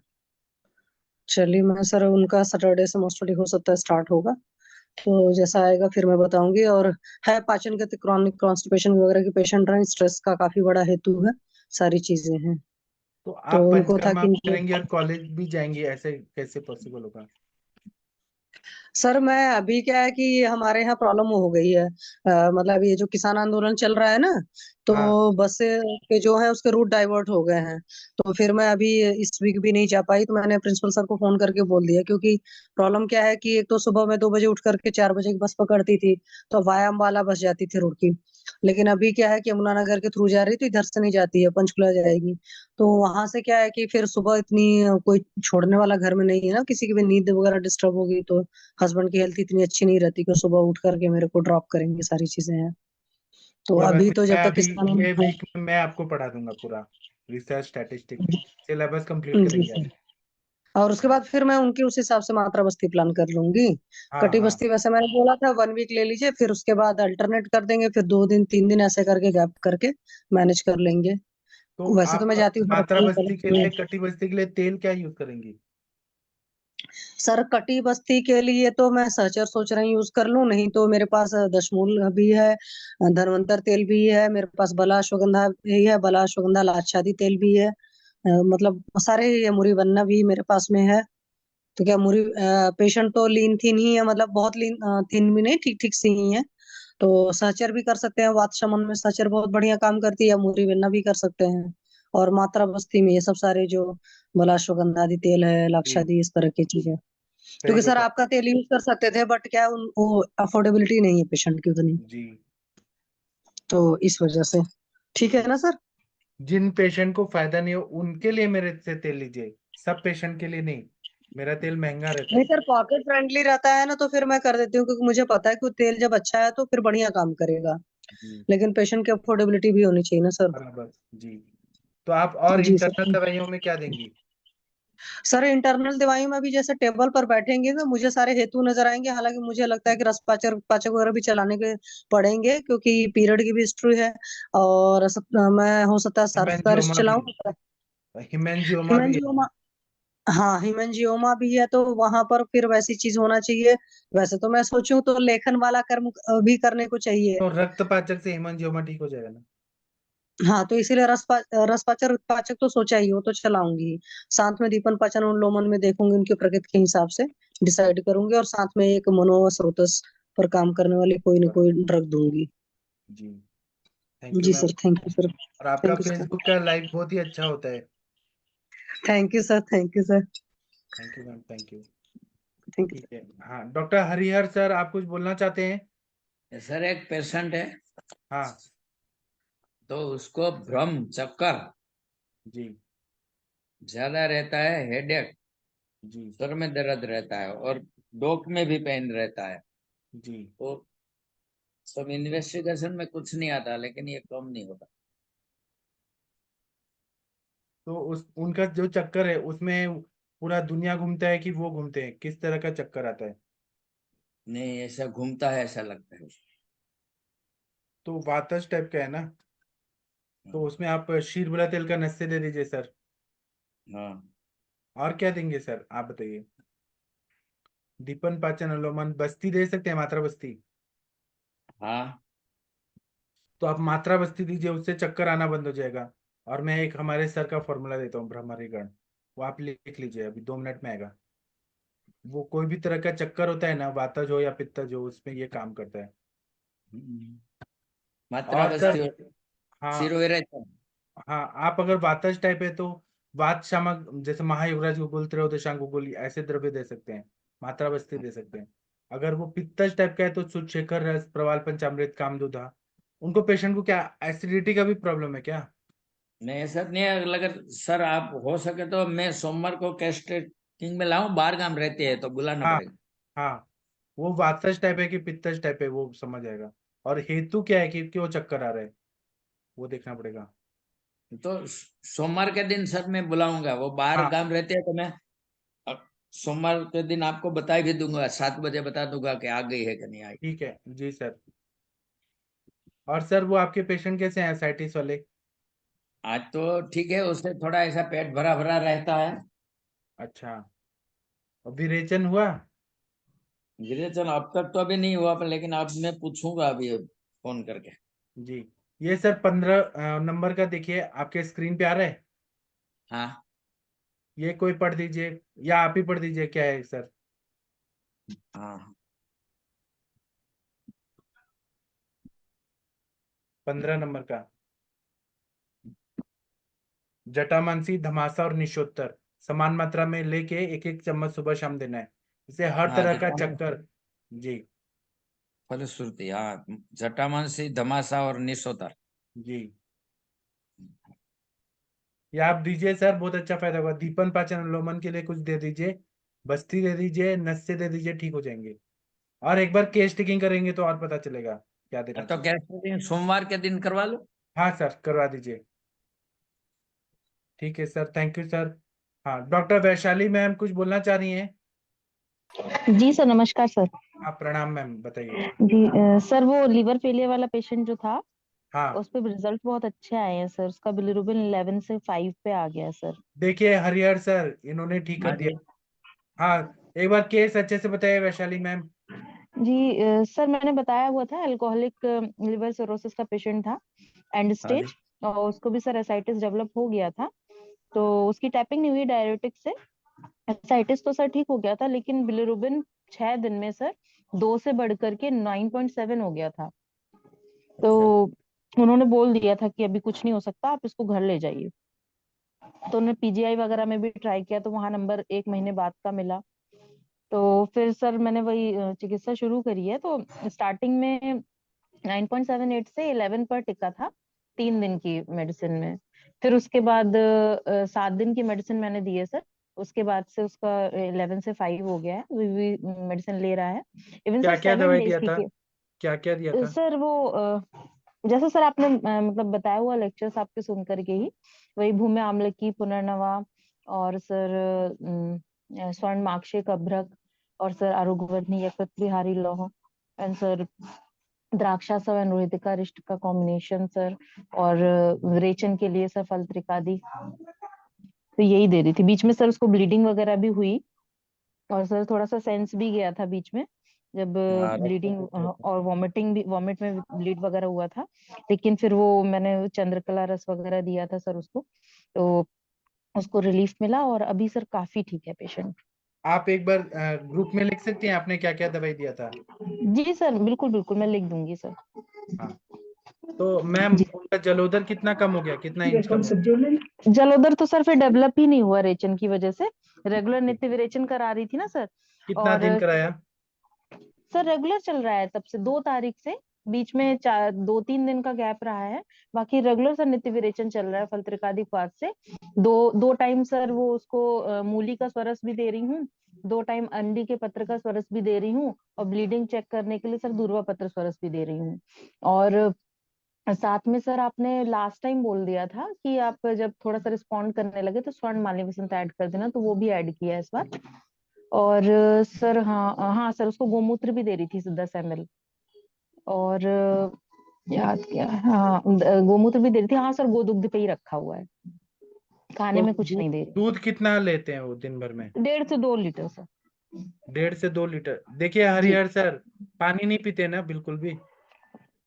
चलिए मैं सर उनका सैटरडे से मोस्टली हो सकता है स्टार्ट होगा। तो जैसा आएगा फिर मैं बताऊंगी। और है पाचन के क्रॉनिक कॉन्स्टिपेशन वगैरह के पेशेंट रहे, स्ट्रेस का काफी बड़ा हेतु है, सारी चीजें हैं। तो तो आप उनको था पंचकर्मा कि भी करेंगे और कॉलेज भी जाएंगे, ऐसे कैसे पॉसिबल होगा। सर मैं अभी क्या है कि हमारे यहाँ प्रॉब्लम हो गई है, मतलब ये जो किसान आंदोलन चल रहा है ना, तो हाँ। बसें के जो है उसके रूट डाइवर्ट हो गए हैं। तो फिर मैं अभी इस वीक भी नहीं जा पाई, तो मैंने प्रिंसिपल सर को फोन करके बोल दिया, क्योंकि प्रॉब्लम क्या है कि एक तो सुबह में 2 बजे उठ करके 4 बजे की बस पकड़ती थी, तो वाया अम्बाला बस जाती थी रुड़की। लेकिन अभी क्या है कि यमुनानगर के थ्रू जा रही, तो इधर से नहीं जाती है, पंचकुला जाएगी। तो वहां से क्या है कि फिर सुबह इतनी कोई छोड़ने वाला घर में नहीं है ना, किसी की भी नींद वगैरह डिस्टर्ब होगी तो हस्बैंड की हेल्थ इतनी अच्छी नहीं रहती कि वो सुबह उठ करके मेरे को ड्रॉप करेंगे, सारी चीजें हैं। तो कोई बात अभी नहीं, तो मैं जब तक अभी किसान ये हाँ, वीक में मैं आपको पढ़ा दूंगा पूरा रिसर्च स्टैटिस्टिक, सिलेबस कंप्लीट जी करेंगे सर। आज। और उसके बाद फिर मैं उनकी उस हिसाब से मात्रा बस्ती प्लान कर लूंगी। हाँ कटी हाँ। बस्ती वैसे मैंने बोला था 1 वीक ले लीजिए, फिर उसके बाद अल्टरनेट कर देंगे, फिर 2 दिन 3 दिन ऐसे करके गैप करके मैनेज कर लेंगे। तो वैसे तो आप मैं जाती हूँ हर मात्रा हफ्ते बस्ती के पहले। लिए, कटी बस्ती के लिए तेल क्या यूज करेंगी। सर कटी बस्ती के लिए तो मैं सहचर सोच रही यूज कर लूं, नहीं तो मेरे पास दशमूल भी है, धन्वंतर तेल भी है मेरे पास, बला अश्वगंधा भी है, बला अश्वगंधा लाक्षादी तेल भी है, मतलब सारे ये मुरी बनना भी मेरे पास में है। तो क्या मुरी पेशेंट तो लीन थीन ही है, मतलब बहुत लीन थीन भी नहीं, ठीक ठीक सी ही है। तो सहचर भी कर सकते हैं, वात शमन में सहचर बहुत बढ़िया काम करती है, मुरी बनना भी कर सकते हैं। और मात्रा बस्ती में ये सब सारे जो बलाश्वगंधादि तेल है, जी लाक्षादि, इस तरह की चीजें। सही क्योंकि सर बताया आपका तेल यूज कर सकते थे, बट क्या वो अफोर्डेबिलिटी नहीं है पेशेंट की उतनी, जी। तो इस वजह से। ठीक है ना सर? जिन पेशेंट को फायदा नहीं हो उनके लिए मेरे से तेल लीजिए, सब पेशेंट के लिए नहीं। मेरा तेल महंगा रहता नहीं है। सर, पॉकेट फ्रेंडली रहता है ना, तो फिर मैं कर देती हूँ, क्योंकि मुझे पता है कि वो तेल जब अच्छा है तो फिर बढ़िया काम करेगा। जी लेकिन पेशेंट की अफोर्डेबिलिटी भी होनी चाहिए ना सर। बराबर। जी तो आप और जी इंटरनल सर। दवाइयों में क्या देंगी? सर इंटरनल दवाइयों में भी जैसे टेबल पर बैठेंगे तो मुझे सारे हेतु नजर आएंगे, हालांकि मुझे लगता है कि रस पाचक पाचक वगैरह भी चलाने के पड़ेंगे, क्योंकि पीरियड की भी हिस्ट्री है। और मैं हो सकता है सर्फेक्स हिमेंजियोमा भी, चलाऊं। हिमेंजियोमा भी है। हिमेंजियोमा, हाँ हिमेंजियोमा भी है, तो वहां पर फिर वैसी चीज होना चाहिए। वैसे तो मैं सोचूं तो लेखन वाला कर्म भी करने को चाहिए। तो रक्त पाचक से हिमेंजियोमा ठीक हो जाएगा ना? हाँ, तो इसीलिए रस पाचक पाचक तो सोचा ही हो, तो चलाऊंगी। साथ में दीपन पाचन और लोमन में देखूंगी, उनकी प्रकृति के हिसाब से डिसाइड करूंगी, और साथ में एक मनोस्रोतस पर काम करने वाली कोई ना कोई ड्रग दूंगी। जी थैंक यू जी ma'am. Sir, thank you sir. और आपका थैंक यू सर। फेसबुक का लाइव बहुत ही अच्छा होता है। Thank you sir, thank you sir. Thank you ma'am, thank you. Thank you ठीक है, हाँ डॉक्टर हरिहर सर आप कुछ बोलना चाहते हैं? सर एक पेशेंट है, हाँ तो उसको भ्रम चक्कर जी ज्यादा रहता है, हेडेक, जी सर में दर्द रहता है और डोक में भी पेन रहता है। जी। तो सब इन्वेस्टिगेशन में कुछ नहीं आता, लेकिन ये कम नहीं होता। तो उस उनका जो चक्कर है उसमें पूरा दुनिया घूमता है कि वो घूमते हैं, किस तरह का चक्कर आता है? नहीं, ऐसा घूमता है, ऐसा लगता है उसको। तो वातज टाइप का है ना? तो उसमें आप शीरबुरा तेल का नस्से दे दीजिए सर। हाँ। और क्या देंगे सर आप बताइए? दीपन पाचन अनुलोमन बस्ती दे सकते हैं, मात्रा बस्ती। हाँ। तो आप मात्रा बस्ती दीजिए, उससे चक्कर आना बंद हो जाएगा। और मैं एक हमारे सर का फॉर्मूला देता हूँ भ्रमरीगण, वो आप लिख लीजिए, अभी 2 मिनट में आएगा। वो कोई भी तरह का चक्कर होता है ना, वातज हो या पित्तज हो, उसमें ये काम करता है। मात्रा और बस्ती सर और हाँ, सिरोवेरा। हाँ आप अगर वातज टाइप है तो वात शामक जैसे महायुवराज गुगुल त्रयोदशांग गुगुल ऐसे द्रव्य दे सकते हैं, मात्रा बस्ती दे सकते हैं। अगर वो पित्तज टाइप का है तो सुचेखर रस, प्रवाल पंचामृत, कामदूधा। उनको पेशेंट को क्या एसिडिटी का भी प्रॉब्लम है क्या? नहीं सर, नहीं, अगर सर आप हो सके तो मैं सोमवार को कैस्टेटिंग में लाऊं, बाहर गाम रहते हैं तो बुलाना हाँ पड़ेगा। हाँ, वो वातज टाइप है कि पित्तज टाइप है वो समझ आएगा। और हेतु क्या है कि क्यों चक्कर आ रहा है, वो देखना पड़ेगा। तो सोमवार के दिन सर मैं बुलाऊंगा, वो बाहर हाँ गांव रहते हैं, तो मैं अ, सोमवार के दिन आपको बता भी दूंगा, 7 बजे बता दूंगा कि आ गई है कि नहीं आई। ठीक है जी सर। और सर वो आपके पेशेंट कैसे हैं एसाइटिस वाले? आज तो ठीक है, उससे थोड़ा ऐसा पेट भरा भरा रहता है। अच्छा, और विरेचन हुआ? विरेचन अब तक तो अभी नहीं हुआ, पर लेकिन अब मैं पूछूंगा अभी फोन करके। जी। ये सर 15 नंबर का देखिए, आपके स्क्रीन पे आ रहा है। हाँ। ये कोई पढ़ दीजिए या आप ही पढ़ दीजिए, क्या है सर? हाँ। 15 नंबर का जटामांसी, धमासा और निशोत्तर समान मात्रा में लेके एक एक चम्मच सुबह शाम देना है। इसे हर हाँ, तरह का जटामांसी, चक्कर। जी फलश्रुति, हाँ, जटामांसी, धमासा और निशोतर। जी, ये आप दीजिए सर, बहुत अच्छा फायदा होगा। दीपन पाचन अनुलोमन के लिए कुछ दे दीजिए, बस्ती दे दीजिए, नस्से दे दीजिए, ठीक हो जाएंगे। और एक बार केस टिकिंग करेंगे तो और पता चलेगा क्या देना तो चाहिए। कैस्टेटिंग सोमवार के दिन करवा लो। हाँ सर करवा दीजिए। ठीक है सर, थैंक यू सर। हाँ डॉक्टर वैशाली मैम कुछ बोलना चाह रही हैं? जी सर, नमस्कार सर। हाँ प्रणाम मैम, बताइए। जी सर, वो लीवर फेलियर वाला पेशेंट जो था, हाँ उस पे रिजल्ट बहुत अच्छे आए हैं सर। उसका बिलिरुबिन 11 से 5 पे आ गया है सर। देखिए हरिहर सर इन्होंने ठीक कर हाँ दिया। जी। हाँ एक बार केस अच्छे से बताइए वैशाली मैम। जी सर, मैंने बताया हुआ था, अल्कोहलिक लिवर सिरोसिस का पेशेंट था, एंड हाँ जी। स्टेज, और उसको भी सर एसाइटिस डेवलप हो गया था। तो उसकी टैपिंग नहीं हुई डायरेटिक से। एसाइटिस तो सर ठीक हो गया था, लेकिन बिलिरुबिन 6 दिन में सर 2 से बढ़ करके 9.7 हो गया था। तो अच्छा। उन्होंने बोल दिया था कि अभी कुछ नहीं हो सकता, आप इसको घर ले जाइए। तो उन्होंने पीजीआई वगैरह में भी ट्राई किया, तो वहां नंबर 1 महीने बाद का मिला। तो फिर सर मैंने वही चिकित्सा शुरू करी है। तो स्टार्टिंग में 9.78 से 11 पर टिका था 3 दिन की मेडिसिन में। फिर उसके बाद 7 दिन की मेडिसिन मैंने दी है सर। उसके बाद से उसका 11 से 5 हो गया है, अभी भी मेडिसिन ले रहा है। इवन क्या सर क्या 7 दवाई डेज दिया की था? क्या क्या दिया था? सर वो जैसे सर आपने मतलब बताया हुआ लेक्चर्स आपके सुन करके ही, वही भूमि आम्ल की पुनर्नवा, और सर स्वर्ण माक्षिक अभ्रक, और सर आरोग्यवर्धनी यकृत विहारी लौह, एंड सर द्राक्षासव एंड रोहितिका रिष्ट का कॉम्बिनेशन सर, और रेचन के लिए सर फल त्रिकादि। तो यही दे रही थी। बीच में सर उसको ब्लीडिंग वगैरह भी हुई, और सर थोड़ा सा सेंस भी गया था बीच में, जब ब्लीडिंग और वॉमिटिंग भी, वॉमिट में ब्लीड वगैरह हुआ था। लेकिन फिर वो मैंने चंद्रकला रस वगैरह दिया था सर उसको, तो उसको रिलीफ मिला, और अभी सर काफी ठीक है पेशेंट। आप एक बार ग्रुप में लिख सकते हैं आपने क्या क्या दवाई दिया था? जी सर, बिल्कुल बिल्कुल, मैं लिख दूंगी सर। हाँ। तो मैम, जी। उनका जलोदर कितना कम हो गया, कितना इंच कम हो गया? जलोदर तो सर फिर डेवलप ही नहीं हुआ रेचन की वजह से। रेगुलर नित्य विरेचन करा रही थी ना सर। कितना और दिन कराया? सर रेगुलर चल रहा है तब से, 2 तारीख से। बीच में 2-3 दिन का गैप रहा है। बाकी रेगुलर सर नित्य विरेचन चल रहा है फलत्रिकादि क्वाथ से। दो दो टाइम सर वो उसको मूली का स्वरस भी दे रही हूँ। 2 टाइम अंडी के पत्र का स्वरस भी दे रही हूँ, और ब्लीडिंग चेक करने के लिए सर दूर्वा पत्र स्वरस भी दे रही हूँ। और साथ में सर आपने लास्ट टाइम बोल दिया था कि आप जब थोड़ा सा रिस्पॉन्ड करने लगे तो स्वर्ण माली वसंत ऐड कर देना, तो वो भी ऐड किया है इस बार। और सर हाँ हाँ सर, उसको गोमूत्र भी दे रही थी 10 ml। और याद किया, हाँ गोमूत्र भी दे रही थी। हाँ सर, गोदुग्ध पे ही रखा हुआ है, खाने तो में कुछ दूध नहीं दे रही। दूध कितना लेते हैं वो दिन भर में? 1.5 से 2 लीटर सर। 1.5 से 2 लीटर। देखिए जी। हरिहर सर, पानी नहीं पीते ना बिल्कुल भी?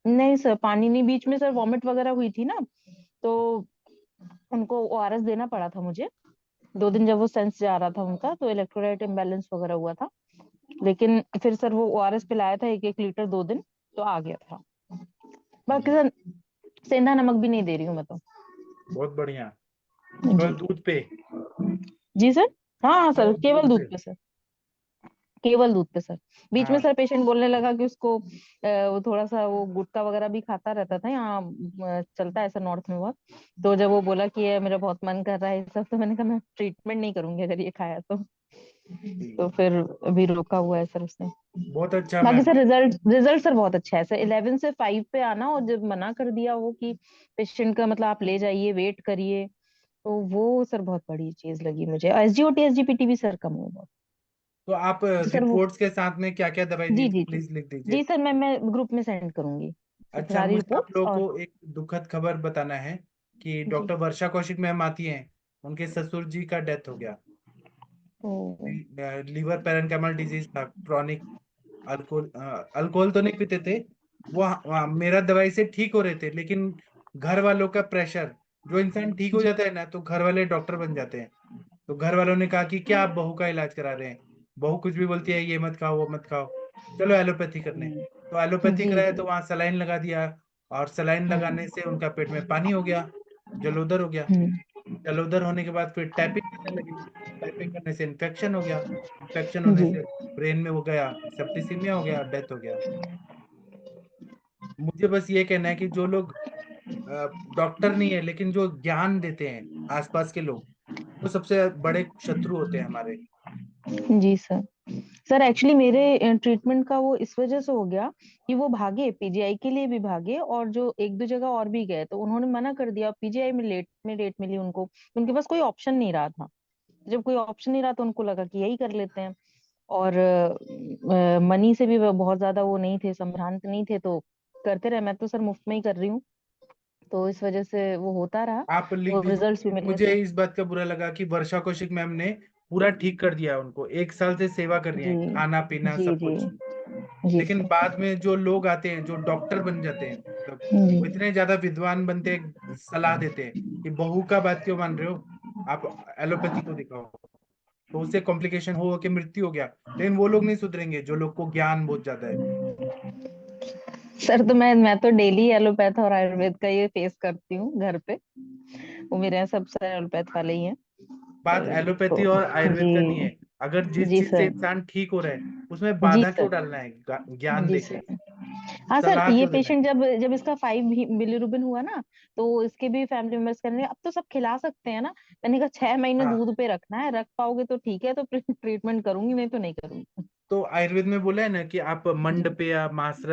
नहीं सर, पानी नहीं। बीच में सर वॉमिट वगैरह हुई थी ना, तो उनको ओआरएस देना पड़ा था मुझे। 2 दिन जब वो सेंस जा रहा था उनका, तो इलेक्ट्रोलाइट इम्बैलेंस वगैरह हुआ था। लेकिन फिर सर वो ओआरएस पिलाया था 1-1 लीटर 2 दिन, तो आ गया था। बाकी सर सेंधा नमक भी नहीं दे रही हूँ मैं तो। बहुत बढ़िया। जी। केवल दूध पे? जी सर। हाँ हाँ सर, केवल केवल दूध दूध पे? पे सर। केवल दूध पे सर। बीच में हाँ। सर पेशेंट बोलने लगा कि उसको वो थोड़ा सा वो गुटखा वगैरह भी खाता रहता था, यहाँ चलता है सर नॉर्थ में बहुत। तो जब वो बोला कि ये मेरा बहुत मन कर रहा है ये सब, तो मैंने कहा मैं ट्रीटमेंट नहीं करूंगी अगर ये खाया तो। ठीक। तो फिर अभी रोका हुआ है सर उसने। बहुत अच्छा बाकी ma'am. Sir result result sir बहुत अच्छा है सर। 11 से 5 पे आना, और जब मना कर दिया हो कि पेशेंट का मतलब आप ले जाइए, वेट करिए, तो वो सर बहुत बड़ी चीज लगी मुझे। एसजीओटी एसजीपीटी भी सर कम हुआ बहुत। तो आप तो सर वो, रिपोर्ट्स के साथ में क्या क्या दवाई दी जी थी जी जी। प्लीज लिख जी दीजिए। सर, मैं ग्रुप में सेंड करूंगी अच्छा, सारी मुझे आप रिपोर्ट्स। लोगों और को एक दुखद खबर बताना है कि जी। डॉक्टर वर्षा कौशिक मैम आती हैं, उनके ससुर जी का डेथ हो गया। ओ। लीवर पैरेनकाइमल डिजीज था, क्रॉनिक। अल्कोहल अल्कोहल तो नहीं पीते थे वो, मेरा दवाई से ठीक हो रहे थे, लेकिन घर वालों का प्रेशर, जो इंसान ठीक हो जी। जाता है ना तो घर वाले डॉक्टर बन जाते हैं। तो घर वालों ने कहा कि क्या आप बहू का इलाज करा रहे हैं? बहू कुछ भी बोलती है, ये मत खाओ वो मत खाओ, चलो एलोपैथी करने। तो एलोपैथी जी कराया जी। तो वहां सलाइन लगा दिया, और सलाइन लगाने से उनका पेट में पानी हो गया, जलोदर हो गया। जलोदर होने के बाद फिर टैपिंग करने लगे। टैपिंग करने से इन्फेक्शन हो गया, इन्फेक्शन होने जी। से ब्रेन में वो गया, सेप्टिसिमिया हो गया, डेथ हो गया। मुझे बस ये कहना है कि जो लोग डॉक्टर नहीं है लेकिन जो ज्ञान देते हैं, आसपास के लोग, वो सबसे बड़े शत्रु होते हैं हमारे। जी सर। सर एक्चुअली मेरे ट्रीटमेंट का वो इस वजह से हो गया कि वो भागे, पीजीआई के लिए भी भागे, और जो 1-2 जगह और भी गए, तो उन्होंने मना कर दिया। पीजीआई में डेट मिली उनको, उनके पास कोई ऑप्शन नहीं रहा था। जब कोई ऑप्शन नहीं रहा तो उनको लगा कि यही कर लेते हैं। और मनी से भी वो बहुत ज्यादा वो नहीं थे, संभ्रांत नहीं थे, तो करते रहे। मैं तो सर मुफ्त में ही कर रही हूँ, तो इस वजह से वो होता रहा। आप लिख वो दीजिए, रिजल्ट्स भी मिल गए मुझे तो। इस बात का बुरा लगा कि वर्षा कौशिक मैम ने पूरा ठीक कर दिया उनको, 1 साल से सेवा कर रही जी हैं, खाना पीना जी सब जी। कुछ। जी लेकिन सर। बाद में जो लोग आते हैं, जो डॉक्टर बन जाते हैं, मतलब जी। वो इतने ज्यादा विद्वान बनते हैं, सलाह देते हैं कि बहू का बात क्यों मान रहे हो, आप एलोपैथी को दिखाओ, तो उससे कॉम्प्लिकेशन हो के मृत्यु हो गया। लेकिन वो लोग नहीं सुधरेंगे जो लोग को ज्ञान बहुत ज्यादा है। सर तो मैं तो डेली एलोपैथ और आयुर्वेद का ये फेस करती हूँ घर पे। वो मेरे यहाँ सब सर एलोपैथ वाले ही हैं। बात एलोपैथी और आयुर्वेद का नहीं जी है। अगर जिस जी चीज से सर। इंसान ठीक हो रहा है उसमें जी बाधा क्यों सर। डालना है? ज्ञान जी देके सर। हाँ सर, सलाह ये क्यों देना है? पेशेंट जब जब इसका 5 बिलीरुबिन हुआ ना, तो इसके भी फैमिली मेंबर्स कहने लगे अब तो सब खिला सकते हैं ना। मैंने कहा 6 महीने हाँ, दूध पे रखना है, रख पाओगे तो ठीक है, तो ट्रीटमेंट करूंगी, नहीं तो नहीं करूंगी। तो आयुर्वेद में बोला है ना कि आप मंड पे या मांस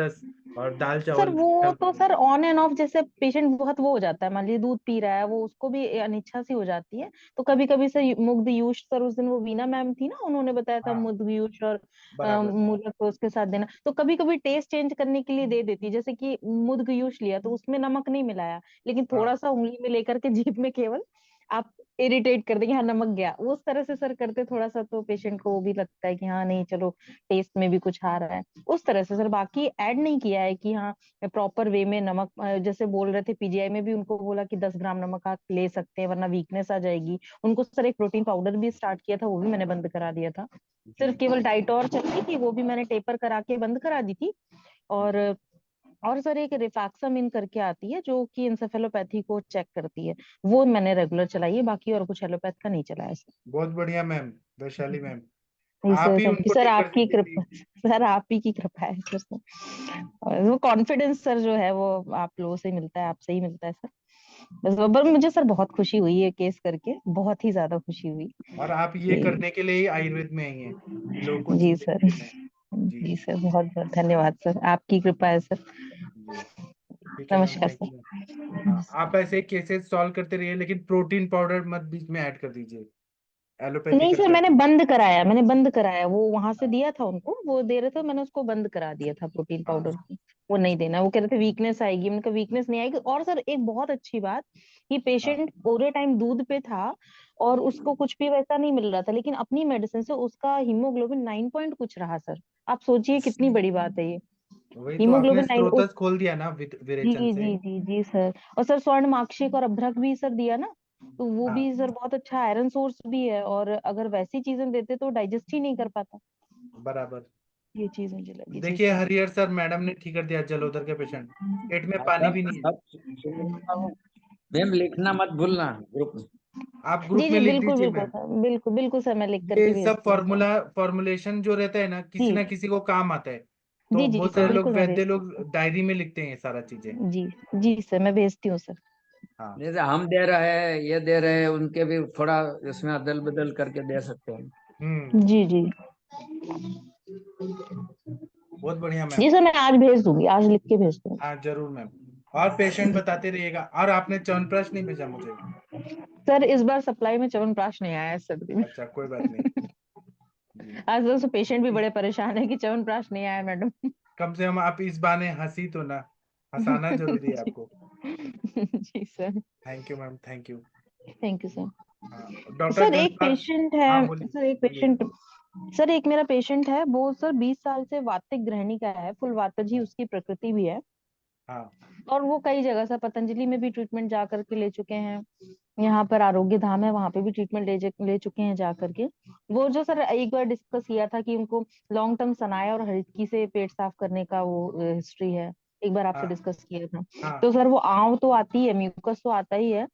और दाल सर चावल वो तो खाओ। सर ऑन एंड ऑफ, जैसे पेशेंट बहुत वो हो जाता है, मान लीजिए दूध पी रहा है, वो उसको भी अनिच्छा सी हो जाती है, तो कभी कभी सर मुग्ध सर, उस दिन वो वीना मैम थी ना, उन्होंने बताया था हाँ, मुग्ध और बराबर। मूलक को उसके साथ देना, तो कभी कभी टेस्ट चेंज करने के लिए दे देती है। जैसे कि मुग्ध लिया तो उसमें नमक नहीं मिलाया, लेकिन हाँ, थोड़ा सा उंगली में लेकर के जीभ में केवल आप इरिटेट कर देंगे, हाँ नमक गया, वो उस तरह से सर करते थोड़ा सा, तो पेशेंट को वो भी लगता है कि हाँ नहीं चलो टेस्ट में भी कुछ आ रहा है, उस तरह से सर। बाकी ऐड नहीं किया है कि हाँ प्रॉपर वे में नमक, जैसे बोल रहे थे पीजीआई में भी उनको बोला कि 10 ग्राम नमक आप ले सकते हैं वरना वीकनेस आ जाएगी। उनको सर एक प्रोटीन पाउडर भी स्टार्ट किया था, वो भी मैंने बंद करा दिया था। सिर्फ जी, केवल डाइट और चल रही थी, वो भी मैंने टेपर करा के बंद करा दी थी। और सर एक रिफैक्सामिन करके आती है जो कि इंसेफेलोपैथी को चेक करती है, वो मैंने रेगुलर चलाई है, बाकी और कुछ एलोपैथ का नहीं चलाया सर। बहुत बढ़िया मैम, वैशाली मैम। जी आप सर, ही थैंक यू उनको सर, ठीक कर आपकी सकती थी। कृपा। सर आप ही की कृपा है सर। और वो कॉन्फिडेंस सर जो है वो आप लोगों से ही मिलता है, आपसे ही मिलता है सर। बस पर मुझे सर बहुत खुशी हुई है केस करके, बहुत ही ज्यादा खुशी हुई और आप ये कि। करने के लिए ही आयुर्वेद में आई हैं कि लोगों को जी चीजें सर। क्लियर है। जी, जी सर, बहुत बहुत धन्यवाद सर, आपकी कृपा है सर। जी, ठीक है मैम, नमस्कार थैंक सर। You ma'am. हाँ, आप ऐसे केसेस सॉल्व करते रहिए, लेकिन प्रोटीन पाउडर मत बीच में ऐड कर दीजिए। नहीं एलोपैथिकल सर, मैंने करते हैं। बंद कराया, मैंने बंद कराया, वो वहां से दिया था उनको, वो दे रहे थे, मैंने उसको बंद करा दिया था प्रोटीन हाँ, पाउडर को। वो नहीं जी, देना, वो कह रहे थे वीकनेस आएगी, मैंने कहा वीकनेस नहीं आएगी। और सर एक बहुत अच्छी बात कि हाँ, पेशेंट पूरे टाइम दूध पे था और उसको कुछ भी वैसा नहीं मिल रहा था, लेकिन अपनी मेडिसिन से उसका हीमोग्लोबिन 9 पॉइंट कुछ रहा सर। आप सोचिए कितनी बड़ी बात है ये। वही तो आपने हीमोग्लोबिन 9। स्रोतस खोल दिया ना विरेचन जी से। जी जी जी सर। और सर स्वर्ण माक्षिक और अभ्रक भी सर दिया ना, तो वो हाँ, भी सर बहुत अच्छा आयरन सोर्स भी है, और अगर वैसी चीजें देते तो डाइजेस्ट ही नहीं कर पाता। बराबर। ये चीज मुझे लगी जी देखिए सर। हरिहर सर, मैडम ने ठीक कर दिया जलोदर के पेशेंट, पेट में हाँ, पानी सब भी नहीं है। सब सुन रहा हूँ। मैम लिखना मत भूलना ग्रुप में। आप ग्रुप जी में जी लिख बिल्कुल दीजिए बिल्कुल मैम। सर, बिल्कुल बिल्कुल सर, मैं लिख करके ये भेज सब दूंगी सर। फॉर्मुलेशन जो रहता है ना जी किसी को काम आता है। तो जी जी बहुत सर, सारे लोग बिल्कुल मैं वैद्य भेजती लोग हूँ डायरी में लिखते हैं ये सारा चीजें। सर। जी जी सर, मैं भेजती हूँ सर। हाँ, जैसे हम दे रहे हैं, ये दे रहे हैं, उनके भी थोड़ा इसमें अदल बदल करके दे सकते हैं। हम्म, जी जी। बहुत बढ़िया जी मैम। सर, मैं आज भेज दूंगी, आज लिख के भेज दूंगी। हाँ, जरूर मैम। और पेशेंट बताते रहिएगा। और आपने च्यवनप्राश नहीं भेजा मुझे। सर इस बार सप्लाई में च्यवनप्राश नहीं आया है सर्दी में। अच्छा, कोई बात नहीं। जी, आजकल तो पेशेंट भी बड़े परेशान है कि च्यवनप्राश नहीं आया मैडम। कम से कम आप इस बहाने हंसी तो ना, हंसाना जरूरी है जी आपको। जी sir. Thank you ma'am, thank you. Thank you sir. हाँ, डॉक्टर सर एक धनपाल। पेशेंट है। हाँ, बोलिए, सर एक बोलिए। पेशेंट। सर एक मेरा पेशेंट है, वो सर 20 साल से वातिक गृहिणी का है, फुल वातज ही उसकी प्रकृति भी है। हाँ, और वो कई जगह से पतंजलि में भी ट्रीटमेंट जा करके ले चुके हैं, यहाँ पर आरोग्य धाम है वहां पे भी ट्रीटमेंट ले चुके हैं जा करके। वो जो सर एक बार डिस्कस किया था कि उनको लॉन्ग टर्म सनाया और हरितकी से पेट साफ करने का वो हिस्ट्री है, एक बार आपसे हाँ, डिस्कस किया था। हाँ, तो सर वो आंव तो आती है, म्यूकस तो आता ही है,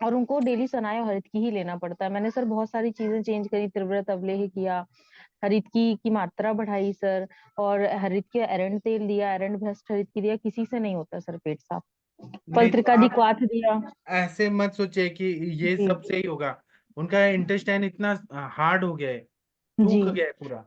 और उनको डेली सनाया और हरितकी ही लेना पड़ता है। मैंने सर बहुत सारी चीजें चेंज करी, त्रिव्रत अवलेह किया, हरितकी की मात्रा बढ़ाई सर, और हरितकी एरंड तेल दिया, एरंड भ्रष्ट हरितकी दिया, किसी से नहीं होता सर पेट साफ। नहीं तो पल्त्रिका दी आप क्वाथ दिया। ऐसे मत सोचिए कि ये जी सब से ही होगा। उनका इंटेस्टाइन इतना हार्ड हो गया है, जी सूख गया है पूरा।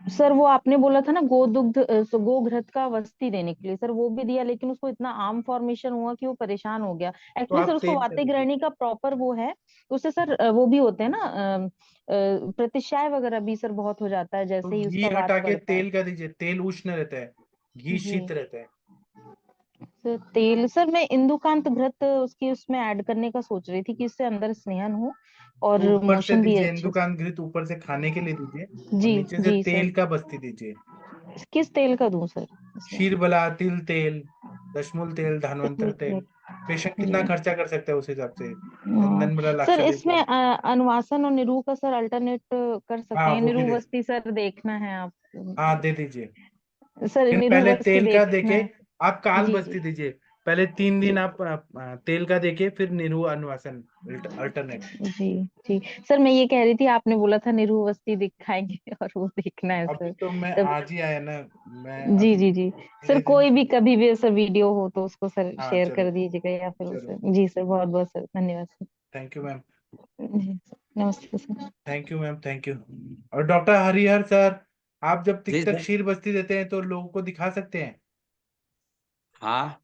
सर, वो आपने बोला था ना गोदुग्ध गोघृत का वस्ती देने के लिए, सर वो भी दिया, लेकिन उसको इतना आर्म फॉर्मेशन हुआ कि वो परेशान हो गया। तो एक्चुअली सर आप उसको तेल कर दीजिए। वातग्रहणी का प्रॉपर वो है, उससे सर वो भी होते हैं ना प्रतिशाय वगैरह भी सर बहुत हो जाता है तो जैसे ही घी उसका वात हटा के बढ़ता है। तेल का दीजिए, तेल उष्ण रहता है, घी जी शीत रहता है। सर तेल, सर मैं इंदुकांत घृत उसकी उसमें ऐड करने का सोच रही थी कि इससे अंदर स्नेहन हो और तो ऊपर से मोशन भी दीजिए, अच्छे से। इंदुकान घृत ऊपर से खाने के लिए दीजिए। और जी नीचे से जी सर। तेल का बस्ती दीजिए। किस तेल का दूं सर इसमें? शीरबला, तिल तेल, दशमूल तेल, धन्वंतर एक तेल। मिनट। पेशेंट कितना जी खर्चा कर सकता है उस हिसाब से, हाँ चंदन सर, लक्षद्वीप इसमें वाला। अनुवासन और निरूह का सर अल्टरनेट कर सकते हाँ हैं। वो भी दे, निरूवस्ती सर देखना है आप, हाँ दे दीजिए। सर फिर पहले निरूवस्ती तेल का देखना देके है। आप काल जी जी बस्ती दीजिए। पहले 3 दिन जी आप तेल का देके फिर निरू अनुवासन अल्टरनेट। जी जी सर, मैं ये कह रही थी, आपने बोला था निरूवस्ती दिखाएंगे और वो देखना है अभी सर। तो मैं तब आज ही आया ना, मैं जी अभी जी जी सर, धीरे धीरे। कोई भी कभी भी ऐसा वीडियो हो तो उसको सर हाँ शेयर चलो, कर दीजिएगा, या फिर चलो, उसे। जी सर, बहुत बहुत सर धन्यवाद सर। Thank you ma'am. जी सर, नमस्ते sir. Thank you ma'am, thank you. और डॉक्टर हरिहर सर, आप जब जी तिक्तक सर। क्षीर बस्ती देते हैं तो लोगों को दिखा सकते हैं, हाँ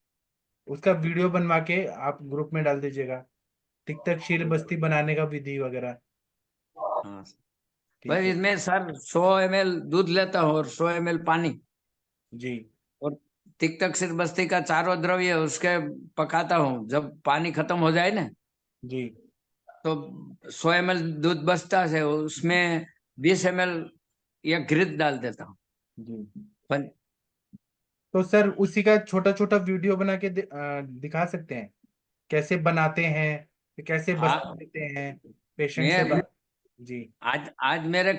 उसका वीडियो बनवा के आप ग्रुप में डाल दीजिएगा, तिक्तक क्षीर बस्ती बनाने का विधि वगैरह। हाँ ठीक भाई, है इसमें सर 100 ml दूध लेता हूँ और 100 ml पानी, जी। और तिक्तक सिर बस्ती का चारों द्रव्य उसके पकाता हूँ। जब पानी खत्म हो जाए ना, जी तो 100 ml दूध बचता है, उसमें 20 ml या घृत डाल देता हूँ। जी। पन- तो सर उसी का छोटा छोटा वीडियो बना के दिखा सकते हैं कैसे बनाते हैं, कैसे बस्ती हाँ, देते हैं पेशेंट से मैं बात। जी। आज आज मेरे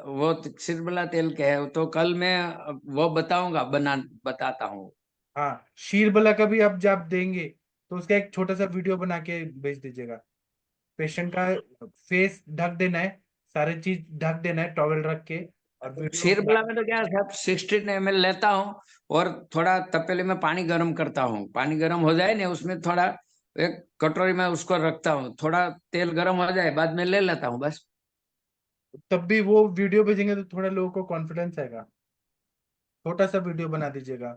वो सिरबला तेल के है, तो कल मैं वो बताऊंगा, बताता हूँ। हाँ शीरबला का भी आप जब देंगे तो उसका एक छोटा सा वीडियो बना के भेज दीजिएगा। पेशेंट का फेस ढक देना है, सारी चीज ढक देना है टॉवेल रख के, और वीडियो बना सिरबला में तो क्या है, 16 ml लेता हूँ और थोड़ा तपेले में पानी गर्म करता हूँ। पानी गर्म हो जाए ना, उसमें थोड़ा एक कटोरी में उसको रखता हूँ, थोड़ा तेल गर्म हो जाए, बाद में ले लेता हूँ बस। तब भी वो वीडियो भेजेंगे तो थोड़ा लोगों को कॉन्फिडेंस आएगा। छोटा सा वीडियो बना दीजिएगा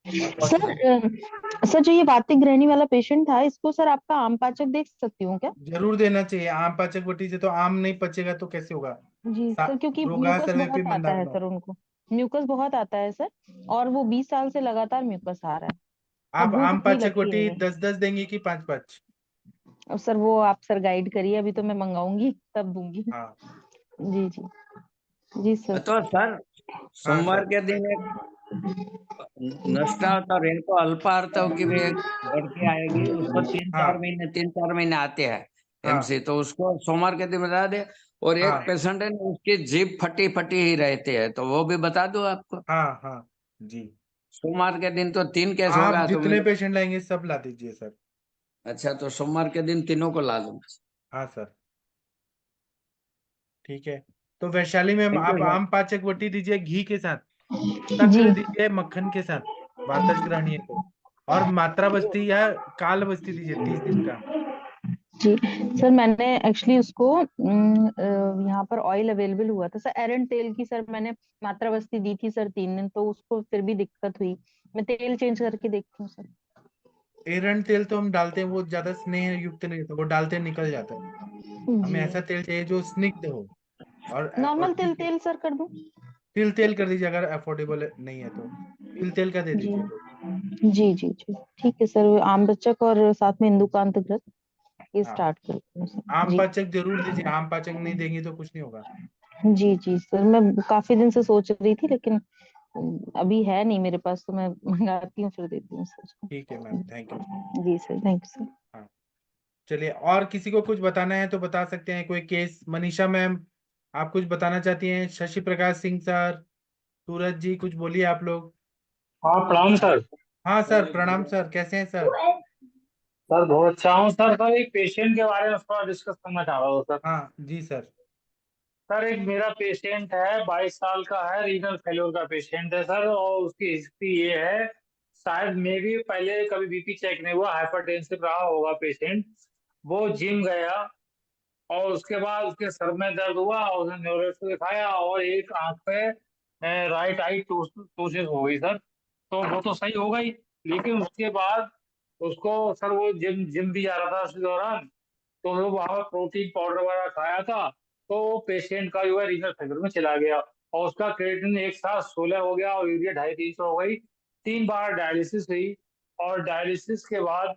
और सर सर, जो ये वातिक ग्रहणी वाला पेशेंट था, इसको सर आपका आम पाचक देख सकती हूँ क्या? जरूर देना चाहिए। आम पाचक बटी से तो आम नहीं पचेगा तो कैसे होगा। जी सर, क्योंकि रोगा म्यूकस सर्वे पे बहुत आता है मंदाग्नो। सर उनको। म्यूकस बहुत आता है सर, और वो 20 साल से लगातार म्यूकस आ रहा है, और आप भूख आम उतनी पाचक लगती बटी नहीं है। 10-10 देंगे कि 5-5? अब सर वो आप सर गाइड करिए, अभी तो मैं मंगाऊंगी तब दूंगी। हाँ जी जी जी सर। तो सर, हाँ सोमवार सर। के दिन एक नष्टा और इनको अल्पार्थ की भी एक लड़की आएगी, उसको हाँ 3-4 महीने आते हैं हाँ एमसी, तो उसको सोमवार के दिन बता दे। और एक हाँ पेशेंट है ना, उसकी जीभ फटी फटी ही रहती है, तो वो भी बता दो आपको। हाँ हाँ जी। सोमवार के दिन तो 3 केस आप होगा, तो जितने मैं पेशेंट लाएंगे सब ला दीजिए सर। अच्छा, तो सोमवार के दिन तीनों को ला दूंगा। हाँ सर, ठीक है। तो वैशाली मैम, थैंक यू आप सर। आम पाचक बटी दीजिए घी के साथ, जी शक्कर दीजिए मक्खन के साथ, वातज ग्रहणी है तो। और मात्रा बस्ती या काल बस्ती दीजिए 30 दिन का। जी सर, मैंने एक्चुअली उसको यहाँ पर ऑयल अवेलेबल हुआ था सर, एरंड तेल की सर मैंने मात्रा बस्ती दी थी सर 3 दिन, तो उसको फिर भी दिक्कत हुई। मैं तेल चेंज करके देखती हूँ सर। एरंड तेल तो हम डालते हैं, वो ज्यादा स्नेह युक्त नहीं होता, वो डालते निकल जाता है। हमें जी, ऐसा तेल चाहिए जो स्निग्ध हो और नॉर्मल तेल ठीक है। तेल सर कर दूं? तिल तेल कर दीजिए अगर अफोर्डेबल नहीं है तो, तिल तेल का दे जी दीजिए तो। जी जी जी ठीक है सर, आम बचक और साथ में इंदुकांत घृत, ये हाँ स्टार्ट करती हूँ सर। आम जी पाचक जरूर दीजिए, आम पाचक नहीं देंगी तो कुछ नहीं होगा। जी जी सर, मैं काफी दिन से सोच रही थी, लेकिन अभी है नहीं मेरे पास, तो मैं मंगाती हूँ फिर देती हूँ सर। ठीक है मैम, थैंक यू। जी सर, थैंक यू सर। हाँ चलिए, और किसी को कुछ बताना है तो बता सकते हैं। कोई केस, मनीषा मैम आप कुछ बताना चाहती हैं? शशि प्रकाश सिंह सर, सूरज जी, कुछ बोलिए आप लोग। हाँ, प्रणाम सर। हाँ सर, प्रणाम सर, कैसे हैं सर? सर बहुत अच्छा हूँ सर। एक पेशेंट के बारे में थोड़ा डिस्कस करना चाह रहा हूँ सर। हाँ जी सर। सर एक मेरा पेशेंट है, 22 साल का है, रीनल फेल्योर का पेशेंट है सर। और उसकी हिस्ट्री ये है, शायद मे भी पहले कभी बीपी चेक नहीं हुआ, हाइपरटेंसिव रहा होगा पेशेंट। वो जिम गया और उसके बाद उसके सर में दर्द हुआ और उसने न्यूरोलॉजिस्ट को दिखाया, और एक आंख पे राइट आई टूसिस हो गई सर। तो वो तो सही हो गई, लेकिन उसके बाद उसको सर, वो जिम जिम भी जा रहा था उस दौरान, तो वो वहां प्रोटीन पाउडर वगैरह खाया था। तो पेशेंट का जो है रीनल फेल्योर में चला गया, और उसका क्रिएटिनिन एक साथ 16 हो गया और यूरिया 250-300 हो गई। 3 बार डायलिसिस हुई, और डायलिसिस के बाद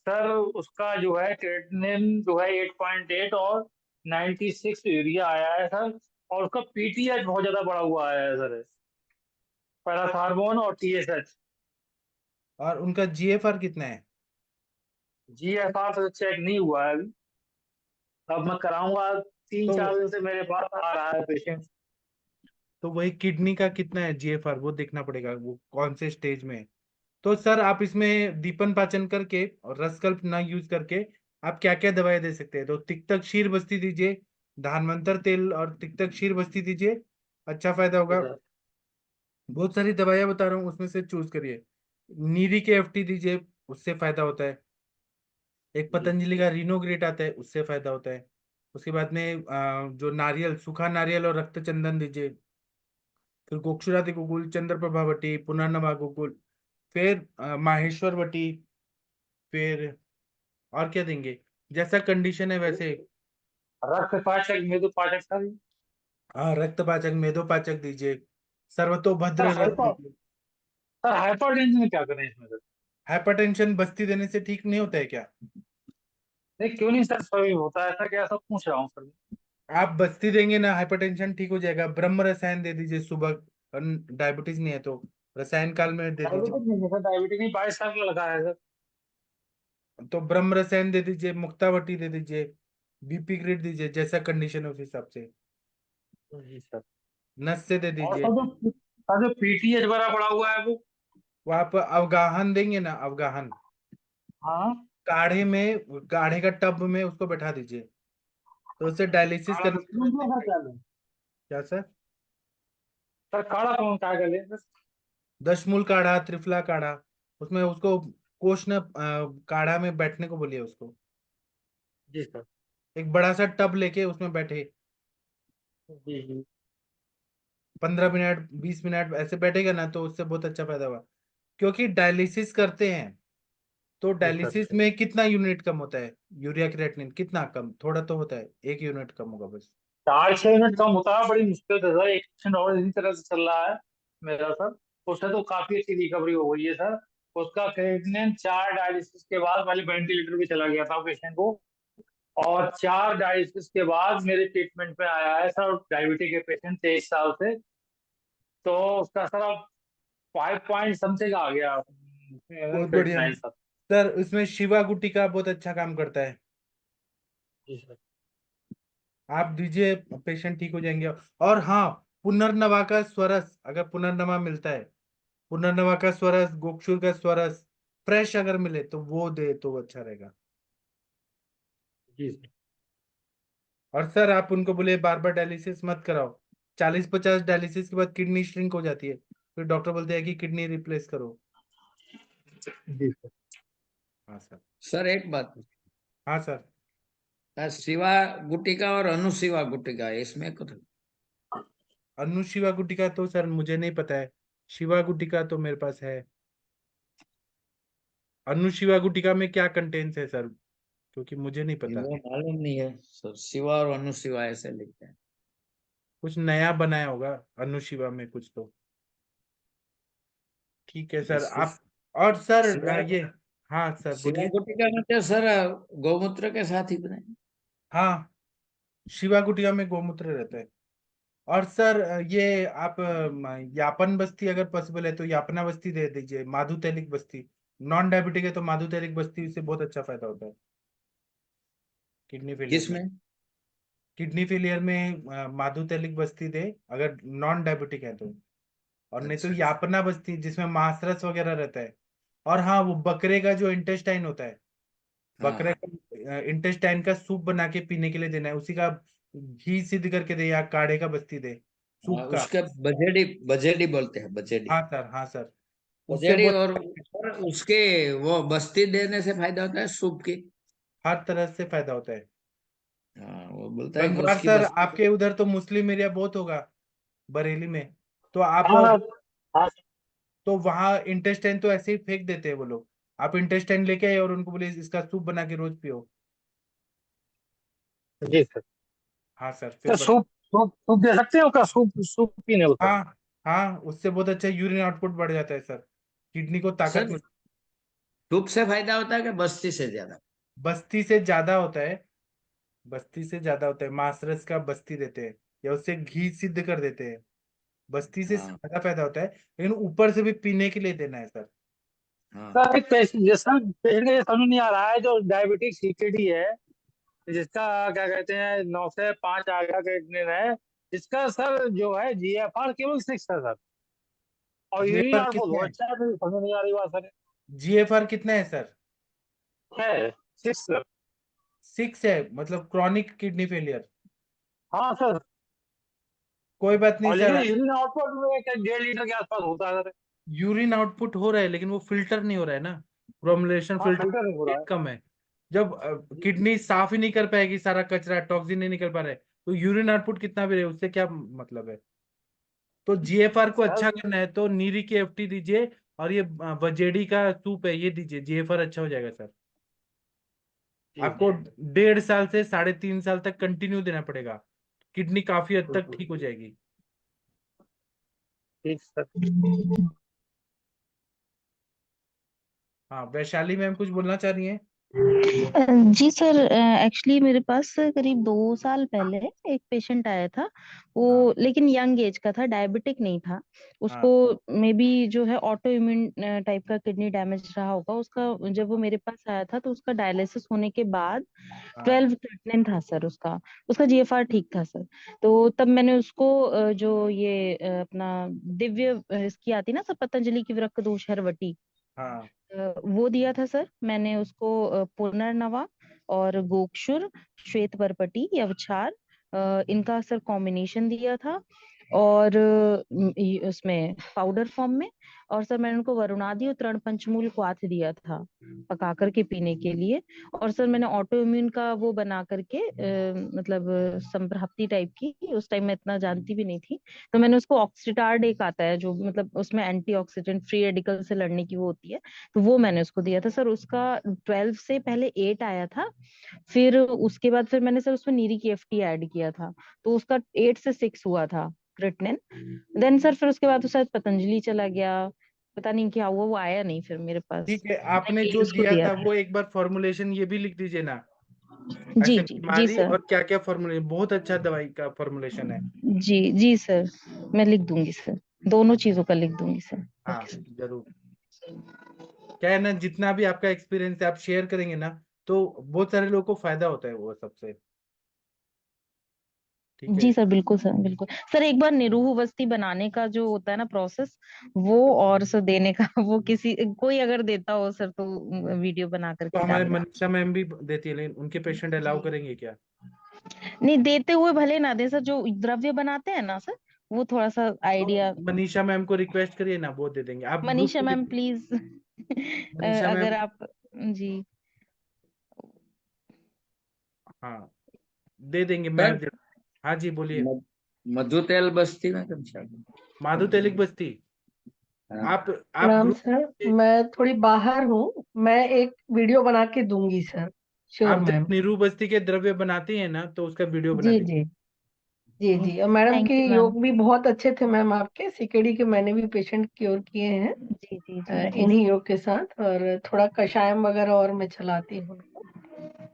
सर उसका जो है क्रिएटिनिन जो है 8.8 और 96 यूरिया आया है सर। और उसका पीटीएच बहुत ज्यादा बढ़ा हुआ आया है सर, पैराथार्मोन और टीएसएच। और उनका जीएफआर कितना है? GFR तो चेक नहीं हुआ है अभी, अब मैं कराऊंगा। तीन तो चार दिन से मेरे पास आ रहा है पेशेंट। तो वही किडनी का कितना है जीएफआर वो देखना पड़ेगा, वो कौन से स्टेज में है। तो सर आप इसमें दीपन पाचन करके और रसकल्प ना यूज करके आप क्या क्या दवाई दे सकते हैं? तो तिक्तक क्षीर बस्ती दीजिए, धानवंतर तेल और तिक्तक क्षीर बस्ती दीजिए, अच्छा फायदा होगा। बहुत सारी दवाइयां बता रहा हूँ, उसमें से चूज करिए। नीरी के एफटी दीजिए, उससे फायदा होता है। एक जी पतंजलि का रिनोग्रेट आता है, उससे फायदा होता है। उसके बाद में जो नारियल, सूखा नारियल और रक्त चंदन दीजिए। फिर गोक्षुराति गुगुल, चंद्र प्रभावटी, पुनर्नवा गुगुल, फिर माहेश्वर वटी, फिर और क्या देंगे, जैसा कंडीशन है वैसे। रक्त पाचक मेदु पाचक सर। हाँ, रक्तपाचक मेदोपाचक दीजिए, सर्वतोभद्र सर रस हाइपर दीजिए। सर हाइपरटेंशन में क्या करें इसमें सर? हाइपरटेंशन बस्ती देने से ठीक नहीं होता है क्या? नहीं क्यों नहीं सर, सभी होता है ऐसा, क्या सब पूछ रहा हूँ सर। आप बस्ती देंगे ना, हाइपरटेंशन ठीक हो जाएगा। ब्रह्म रसायन दे दीजिए सुबह, डायबिटीज नहीं है तो रसायन काल में दे दीजिए। डायबिटिक नहीं है सर, डायबिटिक नहीं, 22 साल का लगा है सर। तो ब्रह्म रसायन दे दीजिए, मुक्तावटी दे दीजिए, बीपी ग्रिड दीजिए, जैसा कंडीशन है उस हिसाब से। जी सर। नस से दे और दीजिए। सर जो PTH वगैरह पड़ा हुआ है वो। वो आप अवगाहन देंगे ना, अवगाहन हाँ। काढ़े में, काढ़े का टब में उसको बैठा दीजिए, तो उससे डायलिसिस काढ़ा करने मशरूम में। का सर क्या लें? क्या सर? सर काढ़ा कौन क्या कर लें सर? दशमूल काढ़ा, त्रिफला काढ़ा, उसमें उसको कोष्ण काढ़ा में बैठने को बोलिए उसको। जी सर। एक बड़ा सा टब लेके उसमें बैठे, जी जी 15 मिनट 20 मिनट ऐसे बैठेगा ना, तो उससे बहुत अच्छा फायदा होगा। क्योंकि डायलिसिस करते हैं, तो जी सर। डायलिसिस में कितना यूनिट कम होता है? यूरिया क्रिएटिनिन कितना कम? थोड़ा तो होता है, 1 यूनिट कम होगा बस। 4-6 मिनट कम होता है, बड़ी मुश्किल से सर। एक पेशेंट और इसी तरह से चल रहा है मेरा सर। उससे तो काफी अच्छी रिकवरी हो गई है सर। उसका क्रिएटिनिन 4 डायलिसिस के बाद, पहले वेंटिलेटर पे चला गया था पेशेंट को, और 4 डायलिसिस के बाद मेरे ट्रीटमेंट में आया है सर। डायबिटिक के पेशेंट 23 साल से। तो उसका सर अब 5 पॉइंट समथिंग आ गया बहुत बढ़िया क्रिएटिनाइन सर। सर। इसमें शिवा गुटिका बहुत अच्छा काम करता है, जी सर। आप दीजिए, पेशेंट ठीक हो जाएंगे। और हाँ, पुनर्नवा का स्वरस, अगर पुनर्नवा मिलता है, पुनर्नवा का स्वरस, गोक्षुर का स्वरस फ्रेश अगर मिले तो वो दे तो अच्छा रहेगा। जी सर। और सर आप उनको बोले बार बार डायलिसिस मत कराओ, 40-50 डायलिसिस के बाद किडनी श्रिंक हो जाती है, फिर डॉक्टर बोलते हैं कि किडनी रिप्लेस करो। जी सर। हाँ सर। सर एक बात, हाँ सर। शिवा गुटिका और अनुशिवा गुटिका इसमें कुछ? अनु शिवा गुटिका तो सर मुझे नहीं पता है, शिवा गुटिका तो मेरे पास है। अनु शिवा गुटिका में क्या कंटेंट्स है सर? क्योंकि मुझे नहीं ये पता। वो मालूम नहीं है सर, शिवा और अनुशिवा ऐसे लिखते हैं। कुछ नया बनाया होगा अनु शिवा में कुछ तो। ठीक है सर इस आप। और सर शिवा ये, हाँ सर शिवा बोलिए। गुटिका में तो सर गौमूत्र के साथ ही बनाए। हाँ, शिवा गुटिका में गोमूत्र रहता है। और सर ये आप यापन बस्ती अगर पॉसिबल है तो यापना बस्ती दे दीजिए, माधु तैलिक बस्ती। नॉन डायबिटिक है तो माधु तैलिक बस्ती से बहुत अच्छा फायदा होता है किडनी फेलियर में। किसमें? किडनी फेलियर में माधु तैलिक बस्ती दे, अगर नॉन डायबिटिक है तो। और नहीं तो अच्छा अच्छा। यापना बस्ती जिसमें मांसरस वगैरह रहता है। और हाँ, वो बकरे का जो इंटेस्टाइन होता है, हाँ बकरे हाँ। का इंटेस्टाइन का सूप बना के पीने के लिए देना है, उसी का घी सिद्ध करके दे या काढ़े का बस्ती दे, सूप का। उसके बजेडी, बजेडी बोलते हैं, बजेडी। हाँ सर, हाँ सर। उससे बजेडी, बहुत और उसके वो बस्ती देने से फायदा होता है सूप की। हर तरह से फायदा होता है। हाँ, वो बोलता है कि गंगवार उसकी सर बस्ती। आपके उधर तो मुस्लिम एरिया बहुत होगा, बरेली में। तो आप, हाँ हाँ तो वहाँ इंटेस्टाइन तो ऐसे ही फेंक देते हैं वो लोग। आप इंटेस्टाइन लेके आए और उनको बोले इसका सूप बना के रोज पियो। जी सर। हाँ सर, फिर सर सूप सूप सूप दे सकते हैं उसका, सूप सूप पीने को सर? हाँ हाँ, उससे बहुत अच्छा यूरिन आउटपुट बढ़ जाता है सर, किडनी को ताकत सर मिल। सूप से फायदा होता है कि बस्ती से ज्यादा? बस्ती से ज्यादा होता है, बस्ती से ज्यादा होता है। मांसरस का बस्ती देते हैं या उससे घी सिद्ध कर देते हैं, बस्ती से हाँ ज्यादा फायदा होता है। लेकिन ऊपर से भी पीने के लिए देना है सर। हाँ सर एक पेशेंट जैसा पेशेंट का ये समझ नहीं आ रहा है, जो डायबिटिक सीकेडी है, जिसका क्या कहते हैं 9 से 5 आगे का क्रिएटिनिन है, इसका सर जो है जीएफआर केवल 6 है सर, और यूरिन जीएफआर आउटपुट कितना बहुत है? अच्छा है, तो समझ नहीं आ रही बात सर। जीएफआर कितना है सर? है 6 सर। 6 है, मतलब क्रॉनिक किडनी फेलियर। हाँ सर। कोई बात नहीं और लेकिन सर, यूरिन आउटपुट में क्या 1.5 लीटर के आसपास होता है सर। यूरिन आउटपुट हो रहा है लेकिन वो फिल्टर नहीं हो रहा है ना, ग्लोमेरुलेशन हाँ फिल्टर फिल्टर नहीं हो रहा है। कम है। जब किडनी साफ ही नहीं कर पाएगी, सारा कचरा टॉक्सिन नहीं निकल पा रहा है, तो यूरिन आउटपुट कितना भी रहे उससे क्या मतलब है? तो जीएफआर को अच्छा सर करना है तो नीरी की एफटी दीजिए, और ये बजेडी का सूप है ये दीजिए, जीएफआर अच्छा हो जाएगा सर। ठीक आपको 1.5 साल से 3.5 साल तक कंटिन्यू देना पड़ेगा, किडनी काफी हद तक ठीक हो जाएगी। ठीक सर। हाँ, वैशाली मैम कुछ बोलना चाह रही हैं? जी सर, एक्चुअली मेरे पास करीब 2 साल पहले एक पेशेंट आया था। वो हाँ लेकिन यंग एज का था, डायबिटिक नहीं था। उसको हाँ मे बी जो है ऑटो इम्यून टाइप का किडनी डैमेज रहा होगा उसका। जब वो मेरे पास आया था तो उसका डायलिसिस होने के बाद हाँ 12 क्रिएटिनिन था सर उसका। उसका जीएफआर ठीक था सर। तो तब मैंने उसको जो ये अपना दिव्य इसकी आती ना सर, पतंजलि की वृक्क दोष हरवटी, हाँ वो दिया था सर मैंने उसको। पुनर्नवा और गोक्षुर, श्वेत परपटी, यवछार, इनका सर कॉम्बिनेशन दिया था। और उसमें पाउडर फॉर्म में। और सर मैंने उनको वरुणादि और तृण पंचमूल क्वाथ दिया था पका करके पीने के लिए। और सर मैंने ऑटो इम्यून का वो बना करके मतलब संप्राप्ति टाइप की, उस टाइम मैं इतना जानती भी नहीं थी। तो मैंने उसको ऑक्सीटार्ड एक आता है जो मतलब उसमें एंटीऑक्सीडेंट फ्री रेडिकल से लड़ने की वो होती है, तो वो मैंने उसको दिया था सर। उसका 12 से पहले 8 आया था। फिर उसके बाद फिर मैंने सर उसमें नीरी की एफटी ऐड किया था, तो उसका 8 से 6 हुआ था क्रिएटिनिन। देन सर फिर उसके बाद तो शायद पतंजलि चला गया, पता नहीं क्या हुआ, वो आया नहीं फिर मेरे पास। ठीक है, आपने मैंने जो उसको दिया दिया था था। वो एक बार फॉर्मुलेशन ये भी लिख दीजिए ना। जी अच्छा, जी जी बीमारी सर। और क्या क्या फॉर्मुलेशन, बहुत अच्छा दवाई का फॉर्मुलेशन है। जी जी सर, मैं लिख दूंगी सर, दोनों चीजों का लिख दूंगी सर। हाँ ओके सर। जरूर। क्या है ना, जितना भी आपका एक्सपीरियंस है आप शेयर करेंगे ना, तो बहुत सारे लोगों को फायदा होता है वो सबसे। ठीक है। जी सर, बिल्कुल सर, बिल्कुल सर। एक बार निरूह वस्ती बनाने का जो होता है ना प्रोसेस, वो और सर देने का वो किसी कोई अगर देता हो सर तो वीडियो बना तो करके हमारे डालना। मनीषा मैम भी देती है, लेकिन उनके पेशेंट अलाउ करेंगे क्या? नहीं, देते हुए भले ना दे सर, जो द्रव्य बनाते हैं ना सर, वो थोड़ा सा तो आइडिया। मनीषा मैम को रिक्वेस्ट करिए ना, वो दे देंगे, आप ग्रुप मनीषा पे मैम लिख। प्लीज मनीषा अगर मैम। आप। जी हाँ, दे देंगे सर, मैं हाँ जी बोलिए। मध- मधु तेल बस्ती में कब शादी? माधु तेलिक बस्ती। हाँ। आप प्रणाम ग्रुप सर, मैं थोड़ी बाहर हूँ। मैं एक वीडियो बना के दूंगी सर। श्योर आप मैम। जब नीरू बस्ती के द्रव्य बनाती हैं ना, तो उसका वीडियो बना जी दीजिए। जी जी जी। और मैडम के थैंक यू मैम। योग भी बहुत अच्छे थे मैम, आपके सीकेडी के मैंने भी पेशेंट क्योर किए हैं जी जी जी जी इन्हीं योग के साथ। और थोड़ा कषायम वगैरह और मैं चलाती हूँ।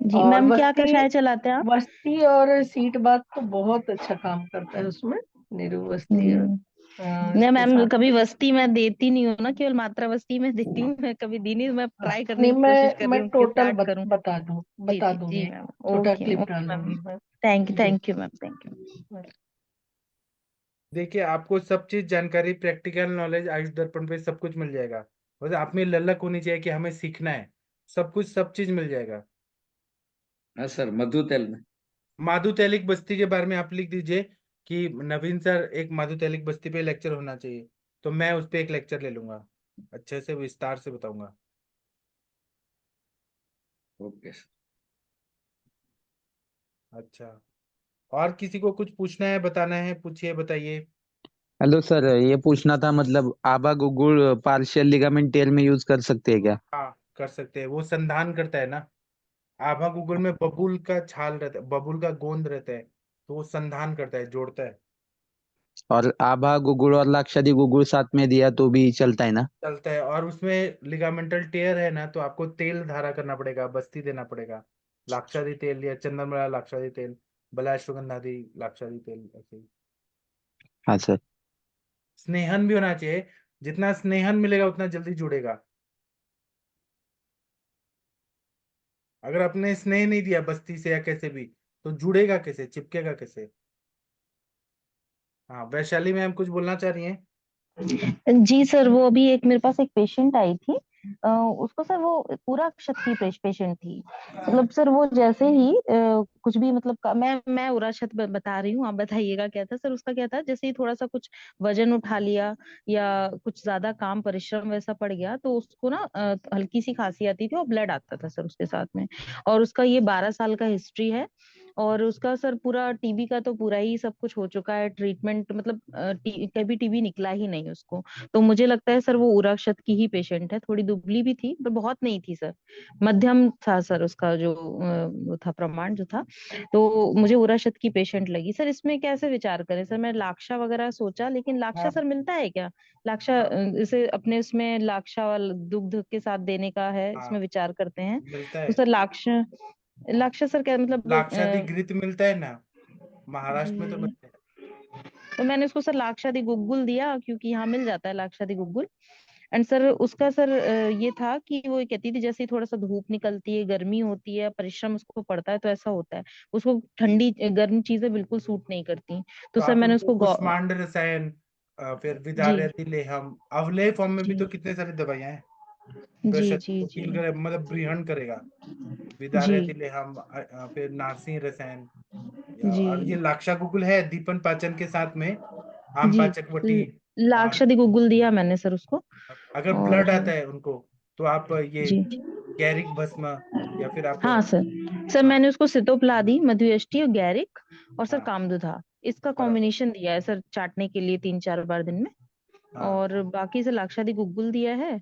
जी और मैम, क्या वस्ती कषाय चलाते हैं आप? वस्ती और सीट बात तो बहुत अच्छा काम करता है उसमें, नीरू वस्ती और नहीं इसके मैम, साथ। कभी वस्ती मैं देती नहीं हूँ ना, केवल मात्रा वस्ती में देती हूँ, मैं कभी दी नहीं। मैं ट्राई करने नहीं, की कोशिश कर मैं रही हूँ कि टोटल स्टार्ट करूँ। जी बता जी जी दूंगी। मैम। छोटा ओके क्लिप ओके डाल मैम। दूंगी मैं। जी। Thank you ma'am, thank you. देखिए, आपको सब चीज जानकारी, प्रैक्टिकल नॉलेज आयुष दर्पण पे सब कुछ मिल जाएगा। बस आप में ललक होनी चाहिए कि हमें सीखना है, सब कुछ सब चीज मिल जाएगा। हाँ सर, मधु तेल में। माधु तैलिक बस्ती के बारे में आप लिख दीजिए कि नवीन सर एक माधु तैलिक बस्ती पे लेक्चर होना चाहिए, तो मैं उस पे एक लेक्चर ले लूंगा, अच्छे से विस्तार से बताऊंगा। Okay sir. अच्छा, और किसी को कुछ पूछना है, बताना है, पूछिए, बताइए। हेलो सर, ये पूछना था मतलब आबा गुगुल पार्शियल लिगामेंट टेल में यूज कर सकते हैं क्या? हाँ कर सकते हैं, वो संधान करता है ना। आभा गूगल में बबूल का छाल रहता है, बबूल का गोंद रहता है, तो वो संधान करता है, जोड़ता है। और आभा गुगुल और लाक्षादी गुगुल साथ में दिया तो भी चलता है ना? चलता है, और उसमें लिगामेंटल टेयर है ना, तो आपको तेल धारा करना पड़ेगा, बस्ती देना पड़ेगा। लाक्षादी तेल या चंदनमड़ा लाक्षादी तेल, बलाश्वगंधादी लाक्षादी तेल, ऐसे ही। हाँ सर। स्नेहन भी होना चाहिए, जितना स्नेहन मिलेगा उतना जल्दी जुड़ेगा। अगर आपने स्नेह नहीं दिया बस्ती से या कैसे भी, तो जुड़ेगा कैसे, चिपकेगा कैसे? हाँ, वैशाली मैम कुछ बोलना चाह रही हैं? जी सर, वो अभी एक मेरे पास एक पेशेंट आई थी। उसको सर वो पूरा क्षत की पेशेंट थी। मतलब सर वो जैसे ही कुछ भी मतलब मैं उराशत बता रही हूँ, आप बताइएगा क्या था सर। उसका क्या था, जैसे ही थोड़ा सा कुछ वजन उठा लिया या कुछ ज्यादा काम परिश्रम वैसा पड़ गया तो उसको ना हल्की सी खांसी आती थी और ब्लड आता था सर उसके साथ में। और उसका ये 12 साल का हिस्ट्री है। और उसका सर पूरा टीबी का तो पूरा ही सब कुछ हो चुका है ट्रीटमेंट, मतलब कभी टीबी निकला ही नहीं उसको। तो मुझे लगता है सर वो उराक्षत की ही पेशेंट है। थोड़ी दुबली भी थी पर बहुत नहीं थी सर, मध्यम था सर उसका जो वो था प्रमाण जो था। तो मुझे उराक्षत की पेशेंट लगी सर। इसमें कैसे विचार करें सर? मैं लाक्षा वगैरह सोचा, लेकिन लाक्षा हाँ सर मिलता है क्या? लाक्षा इसे अपने उसमें लाक्षा वाला दुग्ध के साथ देने का है, हाँ, इसमें विचार करते हैं। मिलता तो है। सर लाक्षा, लाक्षा सर क्या मतलब लाक्षादी घृत मिलता है ना, महाराष्ट्र में तो जी। मिलता है। तो मैंने उसको सर लाक्षादी गुग्गुल दिया, क्योंकि यहाँ मिल जाता है लाक्षादी गुग्गुल। एंड सर उसका सर ये था कि वो कहती थी जैसे ही थोड़ा सा धूप निकलती है, गर्मी होती है, परिश्रम उसको पड़ता है तो ऐसा होता है। उसको ठंडी गर्म चीजें बिल्कुल सूट नहीं करती। तो तो सर आप मैंने उनको उसको कुष्मांड रसायन, फिर जी विदार्यति लेहम, अवलेह फॉर्म में भी जी तो कितने सारी दवाइयां हैं। जी प्रशत जी को जी हील करे, मतलब ब्रीहण करेगा। जी विदार्यति लेहम, फिर नारसिंह रसायन, जी और ये लाक्षा गुगुल है दीपन पाचन के साथ में, आम जी। पाचक वटी। लाक्षादी गुग्गुल दिया मैंने सर उसको। अगर ब्लड और आता है उनको, तो आप ये जी गैरिक भस्म, या फिर आप हाँ सर। सर हाँ, मैंने उसको सितोप्लादी, मधुयष्टि और गैरिक और सर हाँ, कामदुधा, इसका बराबर। कॉम्बिनेशन दिया है सर चाटने के लिए 3-4 बार दिन में। हाँ और बाकी से लाक्षादी गुग्गुल दिया है।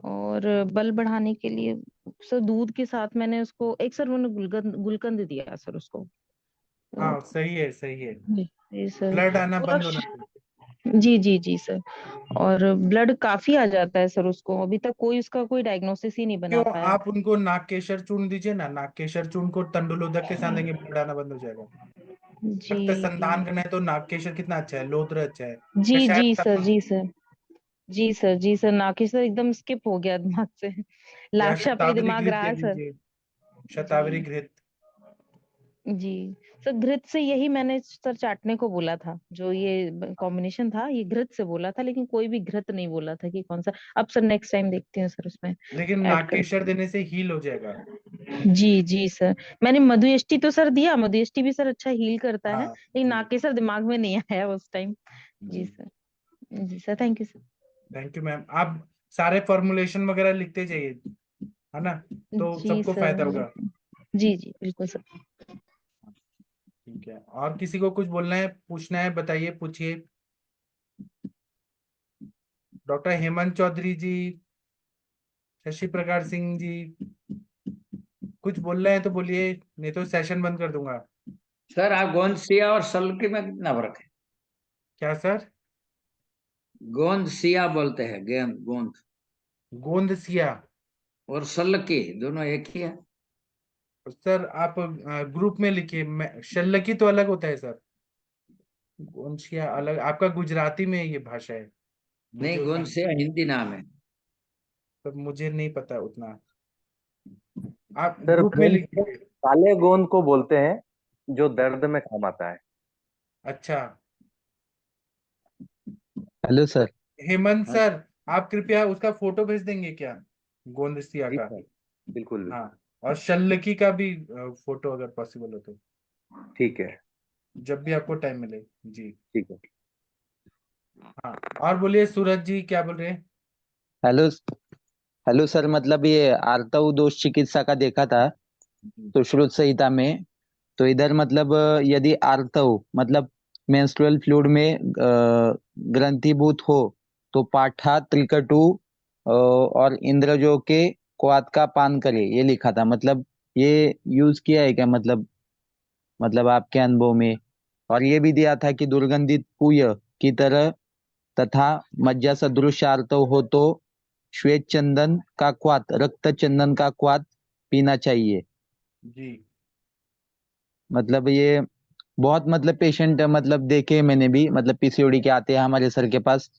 और बल बढ़ाने के लिए सर दूध के साथ मैंने उसको एक सर मैंने गुलकंद गुलकंद दिया सर उसको। तो हाँ, सही है, सही है। जी सर। ब्लड आना पूरा बंद होना चाहिए। जी जी जी सर। और ब्लड काफी आ जाता है सर उसको, अभी तक कोई उसका कोई डायग्नोसिस ही नहीं बना क्यों, पाया। आप उनको नागकेशर चूर्ण दीजिए ना, नागकेशर चूर्ण को तंडुलोदक के साथ देंगे, ब्लड आना बंद हो जाएगा। जी रक्त जी संधान करना है तो नागकेशर कितना अच्छा है, लोत्र अच्छा है। जी कषाय जी सर बताओ। जी सर जी सर जी सर। नाकिश सर एकदम स्किप हो गया दिमाग से। या लाक्षा पे शतावरी दिमाग घृत रहा दे है सर। दीजिए, शतावरी जी घृत। जी सर। घृत से यही मैंने सर चाटने को बोला था, जो ये कॉम्बिनेशन था ये घृत से बोला था, लेकिन कोई भी घृत नहीं बोला था कि कौन सा। अब सर नेक्स्ट टाइम देखती हूँ सर उसमें लेकिन ऐड नागकेशर करके। देने से हील हो जाएगा। जी जी सर। मैंने मधुयष्टि तो सर दिया, मधुयष्टि भी सर अच्छा हील करता है, हाँ लेकिन जी, नाकेसर दिमाग में नहीं आया उस टाइम। जी जी। सर। जी sir, thank you sir. Thank you ma'am, आप सारे फॉर्मुलेशन वगैरह लिखते जाइए, है ना, तो जी सबको सर। फायदा होगा। जी जी बिल्कुल सर। ठीक है, और किसी को कुछ बोलना है, पूछना है, बताइए, पूछिए। डॉक्टर हेमंत चौधरी जी, शशि प्रकाश सिंह जी, कुछ बोल रहे हैं तो बोलिए, नहीं तो सेशन बंद कर दूंगा। सर आप गोंदसिया और सल्की में कितना फर्क है? क्या सर? गोंद सिया बोलते हैं, गेंद गोंद। गोंद सिया? और सल्की दोनों एक ही है। सर आप ग्रुप में लिखिए, मैं शल्लकी तो अलग होता है सर, गोंद सिया अलग, आपका गुजराती में ये भाषा है, मुझे नहीं, उतना, गोंदसिया हिंदी नाम है। तो मुझे नहीं पता उतना, आप सर ग्रुप में गोंद लिख को, दीजिए। काले गोंद को बोलते हैं जो दर्द में काम आता है। अच्छा, हेलो सर। हेमंत हाँ सर, आप कृपया उसका फोटो भेज देंगे क्या, गोंद सिया जी का? सर, बिल्कुल हाँ, बिल्कुल। और शल्लकी का भी फोटो अगर पॉसिबल हो तो, ठीक है। जब भी आपको टाइम मिले। जी। ठीक है। हाँ, और बोलिए सूरज जी, क्या बोल रहे हैं? हेलो। हेलो सर, मतलब ये आर्तव दोष चिकित्सा का देखा था सुश्रुत संहिता में। तो इधर मतलब यदि आर्तव मतलब मेंस्ट्रुअल फ्लूइड में ग्रंथीभूत हो तो पाठा त्रिकटु और इंद्रजो के क्वाथ का पान करे, ये लिखा था। मतलब ये यूज किया है क्या, मतलब आपके अनुभव में? और ये भी दिया था कि दुर्गंधित पूय की तरह तथा मज्जा सदृश आर्तव हो तो श्वेत चंदन का क्वाथ, रक्त चंदन का क्वाथ पीना चाहिए। जी। मतलब ये बहुत मतलब पेशेंट मतलब देखे मैंने भी, मतलब पीसीओडी के आते हैं हमारे सर के पास,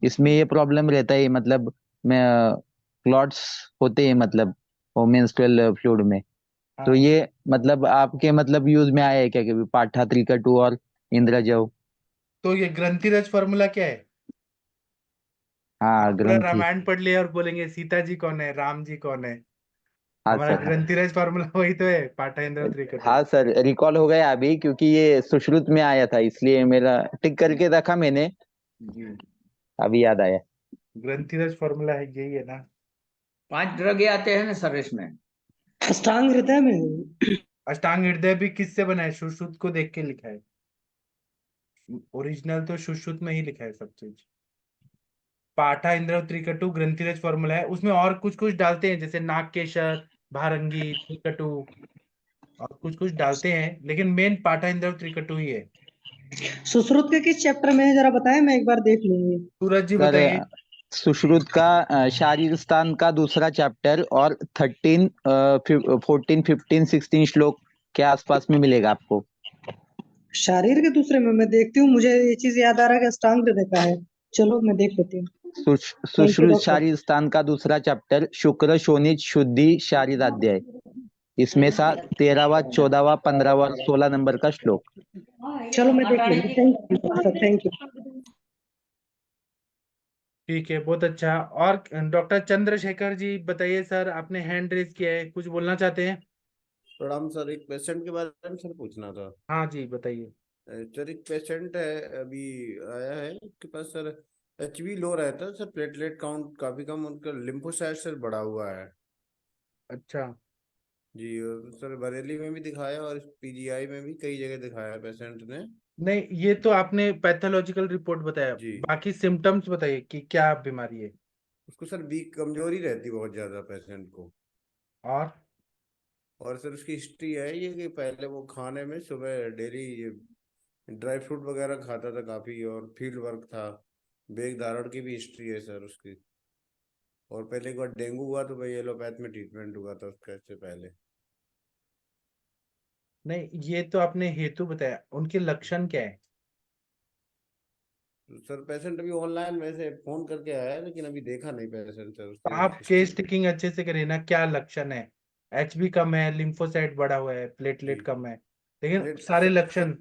इसमें ये प्रॉब्लम रहता है, मतलब मैं क्लॉट्स होते हैं मतलब वो मेंस्ट्रुअल फ्लूइड में। तो हाँ, ये मतलब आपके मतलब यूज में आया है क्या कभी, पाठा त्रिकटु और इंद्रजव? तो ये ग्रंथिरज फॉर्मूला क्या है? हाँ आप पूरा ग्रंथि। रामायण पढ़ लिया और बोलेंगे सीता जी कौन है, राम जी कौन है। हाँ हमारा सर। ग्रंथिरज फॉर्मूला वही तो है, पाठाइंद्र त्रिकटु। हाँ सर, रिकॉल हो गया अभी, क्योंकि ये सुश्रुत में आया था, इसलिए मेरा टिक करके रखा मैंने, जी, अभी याद आया। ग्रंथिरज फॉर्मूला है, यही है ना? 5 ड्रग आते हैं ना सर इसमें। अष्टांग हृदय में है। अष्टांग हृदय भी किससे बना है? सुश्रुत को देख के लिखा है। ओरिजिनल तो सुश्रुत में ही लिखा है सब चीज। पाठा इंद्र त्रिकटु ग्रंथिरज फॉर्मूला है, उसमें और कुछ कुछ डालते हैं जैसे नागकेशर, भारंगी, त्रिकटु, और कुछ कुछ डालते हैं, लेकिन मेन पाठा इंद्र त्रिकटु ही है। सुश्रुत के किस चैप्टर में है जरा बताएं, मैं एक बार देख लूंगी। सूरज जी सर बताइए। सुश्रुत का शारीर स्थान का दूसरा चैप्टर, और 13 14 15 16 श्लोक के आसपास में मिलेगा आपको। शारीर के दूसरे में मैं देखती हूँ, मुझे ये चीज याद आ रहा है कि अष्टांग हृदय का है। चलो मैं देख लेती हूँ। Thank you Sushrut doctor. शारीर स्थान का दूसरा चैप्टर, शुक्र शोनित शुद्धि शारीर अध्याय, इसमें सा 13वां 14वां 15वां और 16 नंबर का श्लोक। चलो मैं देख लूंगी, thank you sir, thank you. ठीक है, बहुत अच्छा। और डॉक्टर चंद्रशेखर जी बताइए सर, आपने हैंड रेज किया है, कुछ बोलना चाहते हैं? प्रणाम सर, एक पेशेंट के बारे में सर पूछना था। हाँ जी बताइए। सर एक पेशेंट है, अभी आया है उसके पास सर। एचबी लो रहता है सर, प्लेटलेट काउंट काफी कम, उनका लिम्फोसाइट सर बढ़ा हुआ है। अच्छा, जी, और सर बरेली में भी दिखाया और पीजीआई में भी कई जगह दिखाया पेशेंट ने। नहीं ये तो आपने पैथोलॉजिकल रिपोर्ट बताया, जी, बाकी सिम्टम्स बताइए कि क्या बीमारी है। उसको सर वीक कमजोरी रहती बहुत ज्यादा पेशेंट को। और और सर उसकी हिस्ट्री है ये कि पहले वो खाने में सुबह डेली ड्राई फ्रूट वगैरह खाता था काफी, और फील्ड वर्क था। बेग धारण की भी हिस्ट्री है सर उसकी। और पहले एक बार डेंगू हुआ तो भाई एलोपैथ में ट्रीटमेंट हुआ था उसका इससे पहले। नहीं, ये तो आपने हेतु बताया, उनके लक्षण क्या है? तो सर पेशेंट अभी ऑनलाइन वैसे फोन करके आया है, लेकिन अभी देखा नहीं पेशेंट सर तो उसके आप हिस्ट्री केस में। टेकिंग अच्छे से करिए ना, क्या लक्षण है? एचबी कम है, लिम्फोसाइट बढ़ा हुआ है, जी, प्लेटलेट कम है, लेकिन प्लेट सारे सर लक्षण।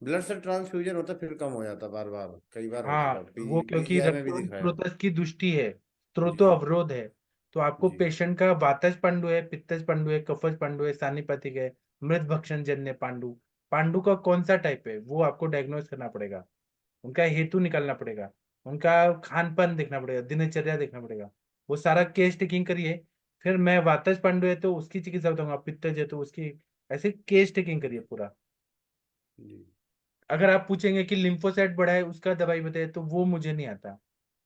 ब्लड से ट्रांसफ्यूजन होता फिर कम हो जाता, बार बार कई बार हो चुका, हाँ, वो क्योंकि पीजीआई में भी रक्तवाहिनी दिखाया। स्रोतस की दुष्टि है, स्रोतो जी, अवरोध है। तो आपको जी, पेशेंट का वातज पांडु है, पित्तज पांडु है, कफज पांडु है, सानिपथिक है, मृत भक्षण जन्य पांडु। पांडु का कौन सा टाइप है वो आपको डायग्नोज करना पड़ेगा, उनका हेतु निकालना पड़ेगा, उनका खान पान देखना पड़ेगा, दिनचर्या देखना पड़ेगा। वो सारा केस टेकिंग करिए, फिर मैं वातज पांडु है तो उसकी चिकित्सा बताऊंगा, पित्तज है तो उसकी, ऐसे केस टेकिंग करिए पूरा। जी, अगर आप पूछेंगे कि लिम्फोसाइट बढ़ा है उसका दवाई बताइए, तो वो मुझे नहीं आता,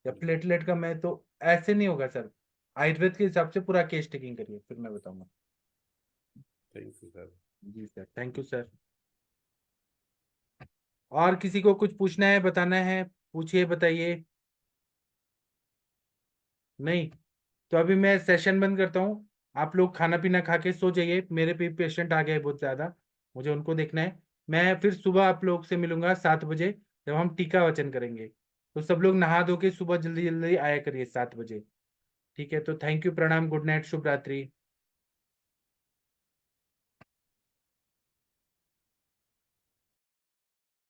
या जी। प्लेटलेट का, मैं तो ऐसे नहीं होगा सर। आयुर्वेद के हिसाब से पूरा केस टेकिंग करिए, फिर मैं बताऊंगा। Thank you sir. जी सर, थैंक यू सर। और किसी को कुछ पूछना है, बताना है, पूछिए, बताइए। नहीं, तो अभी मैं सेशन बंद करता हूँ। आप लोग खाना पीना खा के सो जाइए, मेरे भी पेशेंट आ गए बहुत ज्यादा, मुझे उनको देखना है। मैं फिर सुबह आप लोग से मिलूंगा 7 बजे, जब हम टीका वचन करेंगे। तो सब लोग नहा धो के सुबह जल्दी जल्दी आया करिए 7 बजे। ठीक है, तो थैंक यू, प्रणाम, गुड नाइट, शुभ रात्रि।